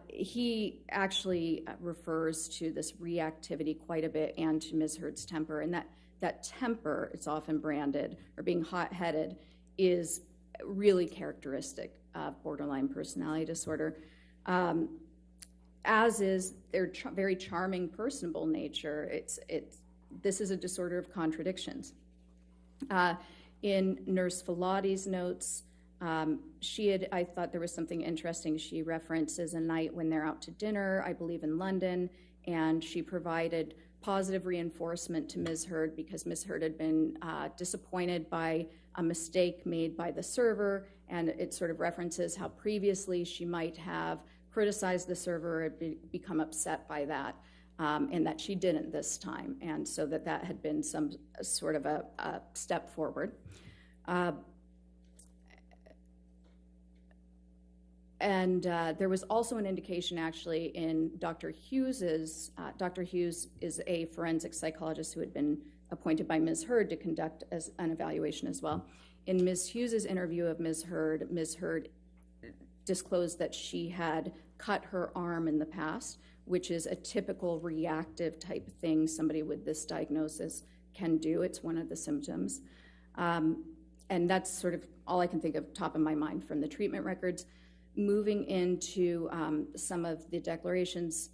He actually refers to this reactivity quite a bit and to Ms. Heard's temper, and that temper, it's often branded, or being hot-headed, is really characteristic of borderline personality disorder, as is their very charming, personable nature. This is a disorder of contradictions. In Nurse Filati's notes, I thought there was something interesting. She references a night when they're out to dinner, I believe in London, and she provided positive reinforcement to Ms. Heard because Ms. Heard had been disappointed by a mistake made by the server, and it sort of references how previously she might have criticized the server or become upset by that, and that she didn't this time, and so that had been some sort of a step forward. And there was also an indication, actually, in Dr. Hughes's. Dr. Hughes is a forensic psychologist who had been appointed by Ms. Heard to conduct as an evaluation as well. In Ms. Hughes's interview of Ms. Heard disclosed that she had cut her arm in the past, which is a typical reactive type thing somebody with this diagnosis can do. It's one of the symptoms. And that's sort of all I can think of top of my mind from the treatment records. Moving into some of the declarations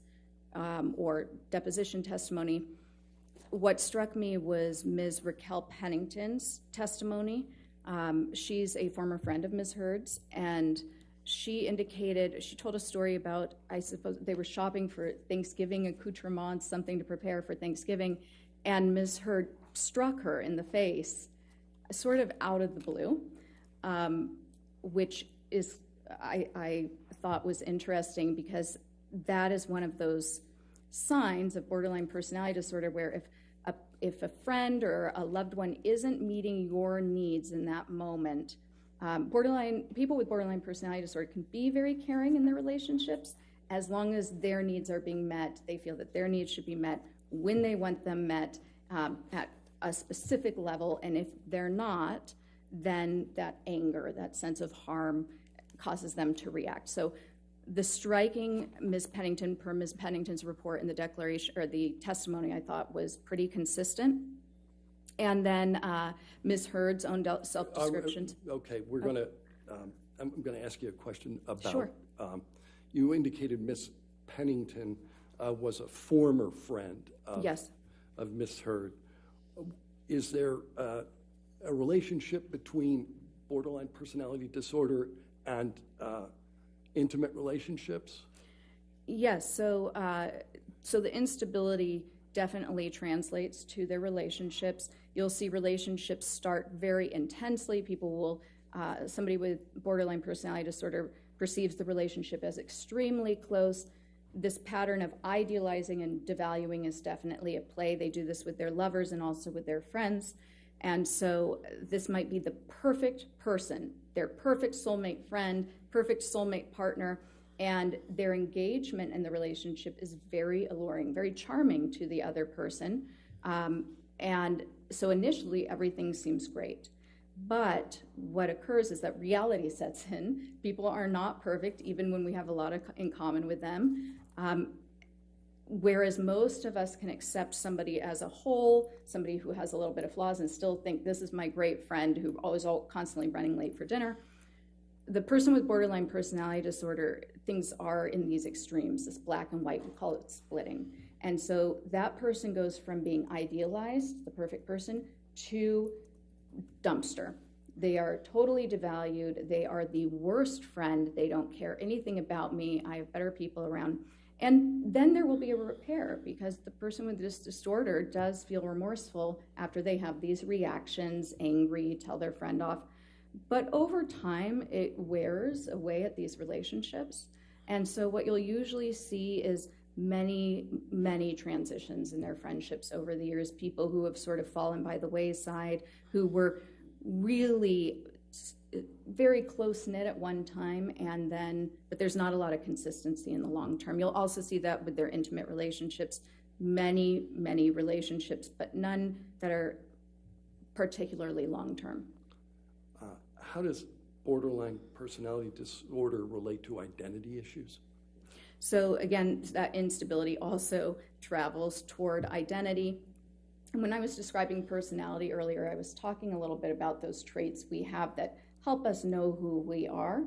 or deposition testimony, what struck me was Ms. Raquel Pennington's testimony. She's a former friend of Ms. Heard's, and she told a story about, I suppose, they were shopping for Thanksgiving accoutrements, something to prepare for Thanksgiving, and Ms. Heard struck her in the face, sort of out of the blue, which is I thought was interesting because that is one of those signs of borderline personality disorder where if a friend or a loved one isn't meeting your needs in that moment, people with borderline personality disorder can be very caring in their relationships as long as their needs are being met. They feel that their needs should be met when they want them met at a specific level, and if they're not, then that anger, that sense of harm, causes them to react. So the striking Ms. Pennington's report in the declaration or the testimony, I thought was pretty consistent. And then Ms. Heard's own self-descriptions. Okay, I'm going to ask you a question about. Sure. You indicated Ms. Pennington was a former friend of Ms. Heard. Is there a relationship between borderline personality disorder and intimate relationships? Yes, so the instability definitely translates to their relationships. You'll see relationships start very intensely. Somebody with borderline personality disorder perceives the relationship as extremely close. This pattern of idealizing and devaluing is definitely at play. They do this with their lovers and also with their friends. And so this might be the perfect person, their perfect soulmate friend, perfect soulmate partner, and their engagement in the relationship is very alluring, very charming to the other person. And so initially, everything seems great. But what occurs is that reality sets in. People are not perfect, even when we have a lot in common with them. Whereas most of us can accept somebody as a whole, somebody who has a little bit of flaws, and still think this is my great friend who always constantly running late for dinner. The person with borderline personality disorder, things are in these extremes, this black and white, we call it splitting. And so that person goes from being idealized, the perfect person, to dumpster. They are totally devalued. They are the worst friend. They don't care anything about me. I have better people around. And then there will be a repair because the person with this disorder does feel remorseful after they have these reactions, angry, tell their friend off. But over time, it wears away at these relationships. And so what you'll usually see is many, many transitions in their friendships over the years, people who have sort of fallen by the wayside, who were really very close-knit at one time, but there's not a lot of consistency in the long term. You'll also see that with their intimate relationships, many, many relationships, but none that are particularly long-term. How does borderline personality disorder relate to identity issues? So again, that instability also travels toward identity. And when I was describing personality earlier, I was talking a little bit about those traits we have that help us know who we are.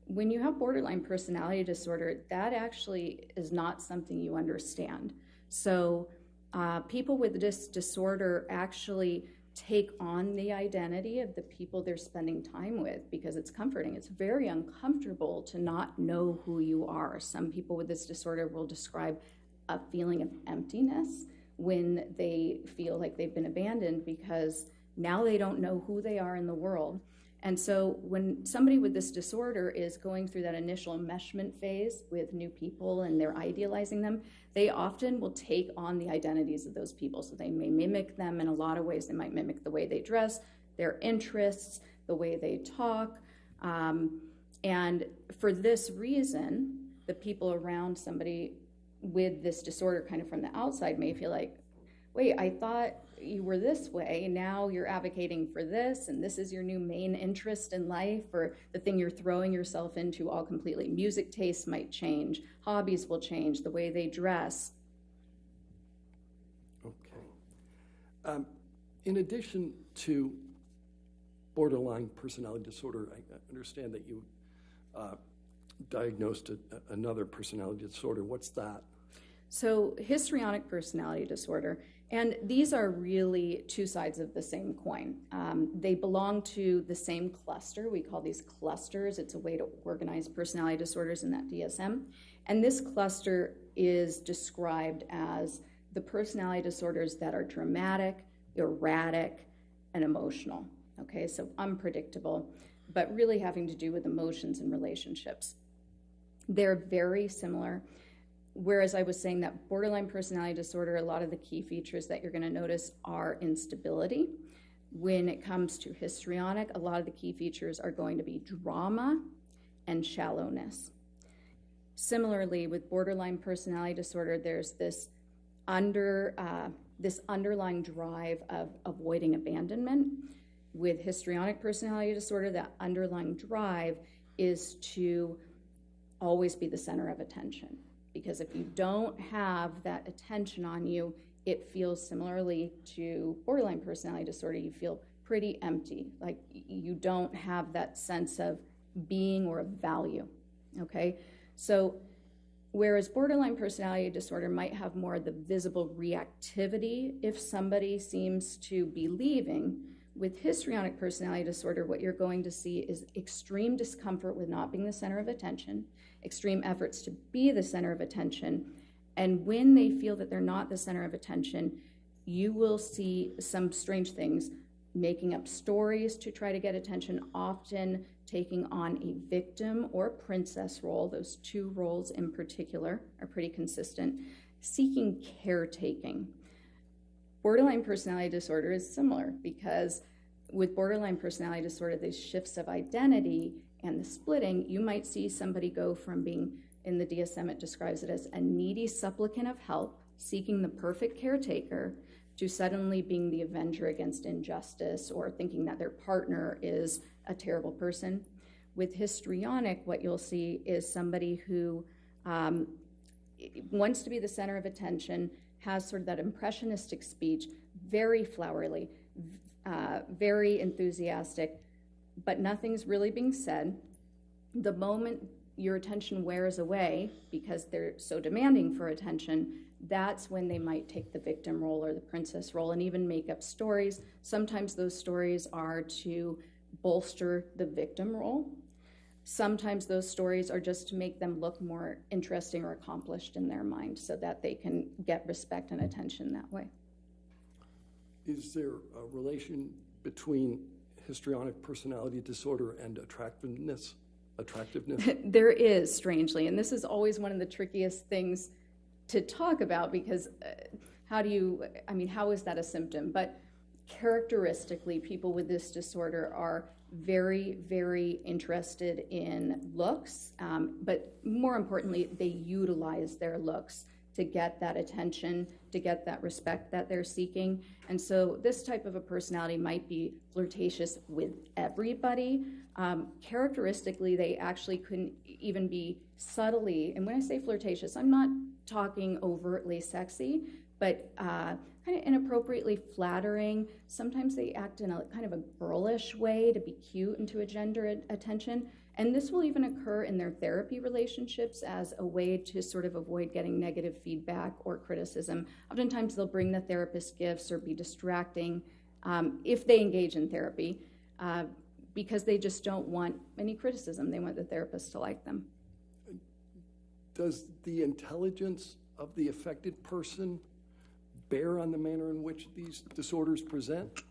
When you have borderline personality disorder, that actually is not something you understand. So people with this disorder actually take on the identity of the people they're spending time with because it's comforting. It's very uncomfortable to not know who you are. Some people with this disorder will describe a feeling of emptiness when they feel like they've been abandoned because now they don't know who they are in the world. And so when somebody with this disorder is going through that initial enmeshment phase with new people and they're idealizing them, they often will take on the identities of those people. So they may mimic them in a lot of ways. They might mimic the way they dress, their interests, the way they talk. And for this reason, the people around somebody with this disorder kind of from the outside may feel like, wait, I thought you were this way, now you're advocating for this, and this is your new main interest in life, or the thing you're throwing yourself into all completely. Music tastes might change, hobbies will change, the way they dress. Okay. In addition to borderline personality disorder, I understand that you diagnosed another personality disorder. What's that? So histrionic personality disorder, and these are really two sides of the same coin. They belong to the same cluster. We call these clusters. It's a way to organize personality disorders in that DSM. And this cluster is described as the personality disorders that are dramatic, erratic, and emotional. Okay, so unpredictable, but really having to do with emotions and relationships. They're very similar. Whereas I was saying that borderline personality disorder, a lot of the key features that you're going to notice are instability. When it comes to histrionic, a lot of the key features are going to be drama and shallowness. Similarly, with borderline personality disorder, there's this underlying drive of avoiding abandonment. With histrionic personality disorder, that underlying drive is to always be the center of attention. Because if you don't have that attention on you, it feels similarly to borderline personality disorder. You feel pretty empty, like you don't have that sense of being or of value, okay? So whereas borderline personality disorder might have more of the visible reactivity if somebody seems to be leaving, with histrionic personality disorder, what you're going to see is extreme discomfort with not being the center of attention, extreme efforts to be the center of attention, and when they feel that they're not the center of attention, you will see some strange things, making up stories to try to get attention, often taking on a victim or princess role. Those two roles in particular are pretty consistent, seeking caretaking. Borderline personality disorder is similar because with borderline personality disorder, these shifts of identity and the splitting, you might see somebody go from being, in the DSM it describes it as a needy supplicant of help, seeking the perfect caretaker, to suddenly being the avenger against injustice or thinking that their partner is a terrible person. With histrionic, what you'll see is somebody who wants to be the center of attention, has sort of that impressionistic speech, very flowery, very enthusiastic, but nothing's really being said. The moment your attention wears away, because they're so demanding for attention, that's when they might take the victim role or the princess role and even make up stories. Sometimes those stories are to bolster the victim role. Sometimes those stories are just to make them look more interesting or accomplished in their mind so that they can get respect and attention that way. Is there a relation between histrionic personality disorder and attractiveness? There is, strangely, and this is always one of the trickiest things to talk about because how is that a symptom? But characteristically, people with this disorder are very, very interested in looks, but more importantly, they utilize their looks to get that attention, to get that respect that they're seeking. And so this type of a personality might be flirtatious with everybody. Characteristically, they actually couldn't even be subtly, and when I say flirtatious, I'm not talking overtly sexy, but kind of inappropriately flattering. Sometimes they act in a kind of a girlish way to be cute and to engender attention. And this will even occur in their therapy relationships as a way to sort of avoid getting negative feedback or criticism. Oftentimes they'll bring the therapist gifts or be distracting if they engage in therapy because they just don't want any criticism. They want the therapist to like them. Does the intelligence of the affected person bear on the manner in which these disorders present?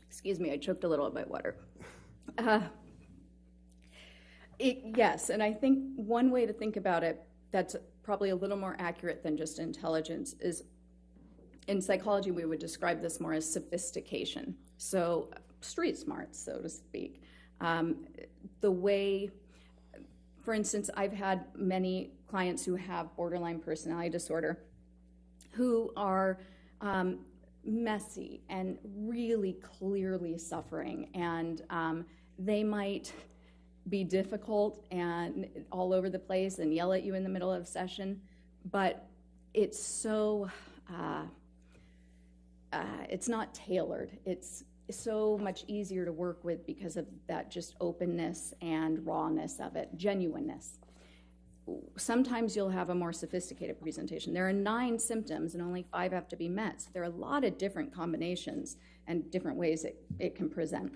Excuse me, I choked a little on my water. Yes, and I think one way to think about it that's probably a little more accurate than just intelligence is, in psychology, we would describe this more as sophistication. So street smarts, so to speak. The way, for instance, I've had many clients who have borderline personality disorder who are messy and really clearly suffering, and they might be difficult and all over the place and yell at you in the middle of a session, but it's so, it's not tailored. It's so much easier to work with because of that just openness and rawness of it, genuineness. Sometimes you'll have a more sophisticated presentation. There are 9 symptoms and only 5 have to be met. So there are a lot of different combinations and different ways it can present.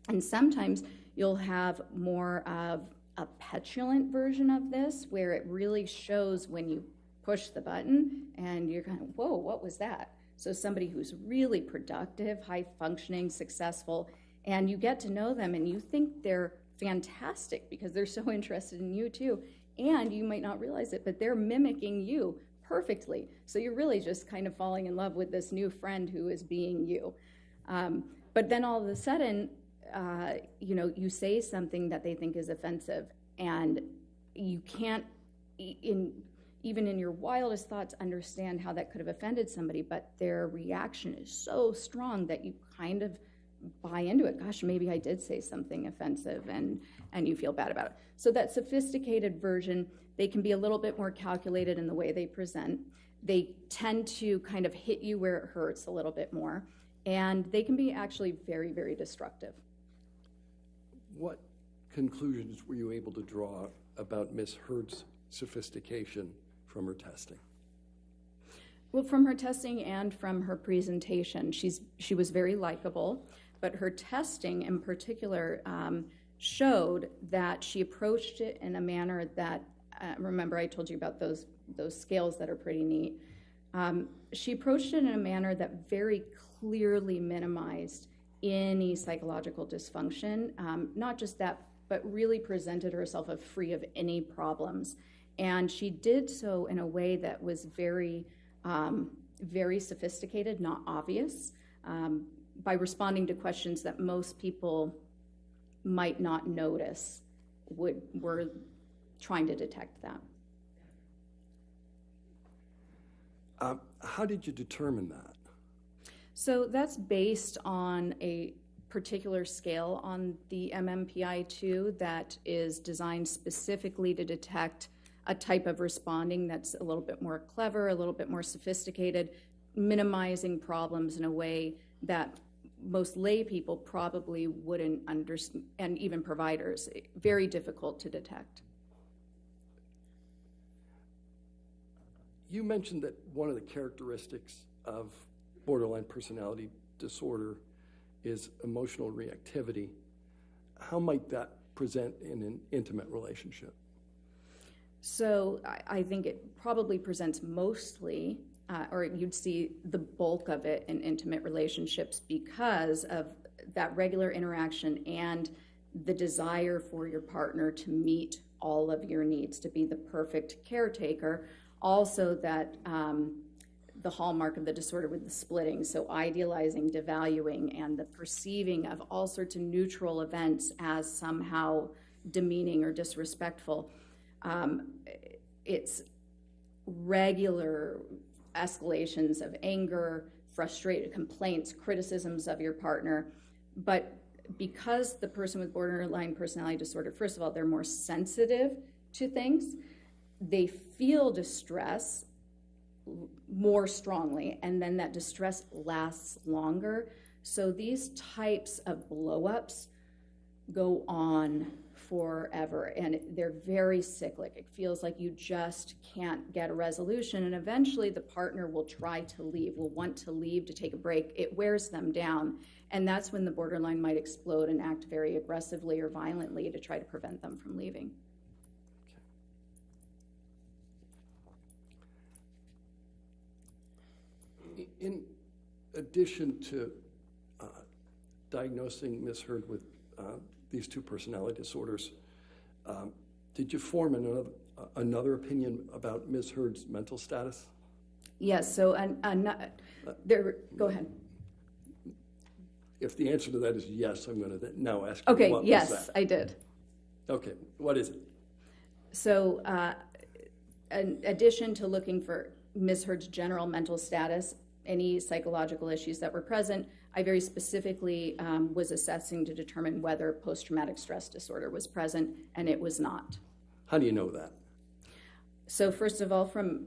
And sometimes you'll have more of a petulant version of this where it really shows when you push the button and you're kind of, whoa, what was that? So somebody who's really productive, high-functioning, successful, and you get to know them and you think they're fantastic because they're so interested in you too, and you might not realize it, but they're mimicking you perfectly. So you're really just kind of falling in love with this new friend who is being you. But then all of a sudden, you say something that they think is offensive, and you can't, even in your wildest thoughts, understand how that could have offended somebody, but their reaction is so strong that you kind of buy into it. Gosh, maybe I did say something offensive, and you feel bad about it. So that sophisticated version, they can be a little bit more calculated in the way they present. They tend to kind of hit you where it hurts a little bit more, and they can be actually very, very destructive. What conclusions were you able to draw about Ms. Hurd's sophistication from her testing? Well, from her testing and from her presentation, she was very likable, but her testing in particular showed that she approached it in a manner that, remember I told you about those scales that are pretty neat. She approached it in a manner that very clearly minimized any psychological dysfunction, not just that, but really presented herself as free of any problems. And she did so in a way that was very, very sophisticated, not obvious, by responding to questions that most people might not notice were trying to detect that. How did you determine that? So that's based on a particular scale on the MMPI-2 that is designed specifically to detect a type of responding that's a little bit more clever, a little bit more sophisticated, minimizing problems in a way that most lay people probably wouldn't understand, and even providers, very difficult to detect. You mentioned that one of the characteristics of borderline personality disorder is emotional reactivity. How might that present in an intimate relationship? So I think it probably presents mostly, or you'd see the bulk of it in intimate relationships because of that regular interaction and the desire for your partner to meet all of your needs, to be the perfect caretaker. Also that the hallmark of the disorder with the splitting, so idealizing, devaluing, and the perceiving of all sorts of neutral events as somehow demeaning or disrespectful. It's regular escalations of anger, frustrated complaints, criticisms of your partner. But because the person with borderline personality disorder, first of all, they're more sensitive to things, they feel distress more strongly, and then that distress lasts longer. So these types of blow-ups go on forever, and they're very cyclic. It feels like you just can't get a resolution, and eventually the partner will try to leave, will want to leave to take a break. It wears them down, and that's when the borderline might explode and act very aggressively or violently to try to prevent them from leaving. In addition to diagnosing Ms. Heard with these two personality disorders, did you form another opinion about Ms. Heard's mental status? Yes, so go ahead. If the answer to that is yes, I'm going to now ask you, okay, what yes, was that? I did. Okay, what is it? So in addition to looking for Ms. Heard's general mental status, any psychological issues that were present, I very specifically was assessing to determine whether post-traumatic stress disorder was present, and it was not. How do you know that? So first of all, from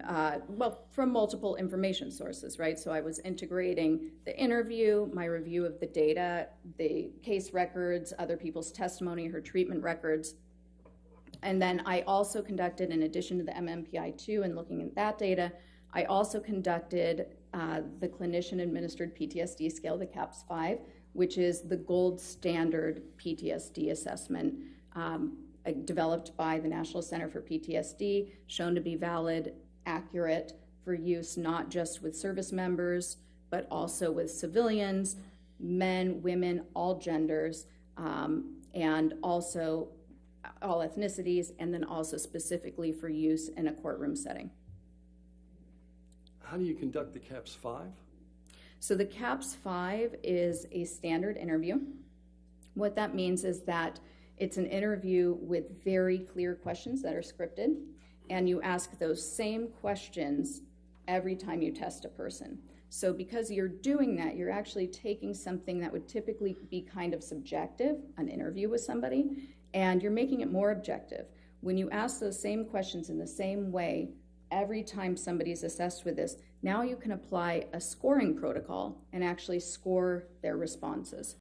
multiple information sources, right? So I was integrating the interview, my review of the data, the case records, other people's testimony, her treatment records. And then I also conducted, in addition to the MMPI-2 and looking at that data, I also conducted the clinician-administered PTSD scale, the CAPS-5, which is the gold standard PTSD assessment developed by the National Center for PTSD, shown to be valid, accurate for use not just with service members, but also with civilians, men, women, all genders, and also all ethnicities, and then also specifically for use in a courtroom setting. How do you conduct the CAPS-5? So the CAPS-5 is a standard interview. What that means is that it's an interview with very clear questions that are scripted, and you ask those same questions every time you test a person. So because you're doing that, you're actually taking something that would typically be kind of subjective, an interview with somebody, and you're making it more objective. When you ask those same questions in the same way every time somebody's assessed with this, now you can apply a scoring protocol and actually score their responses.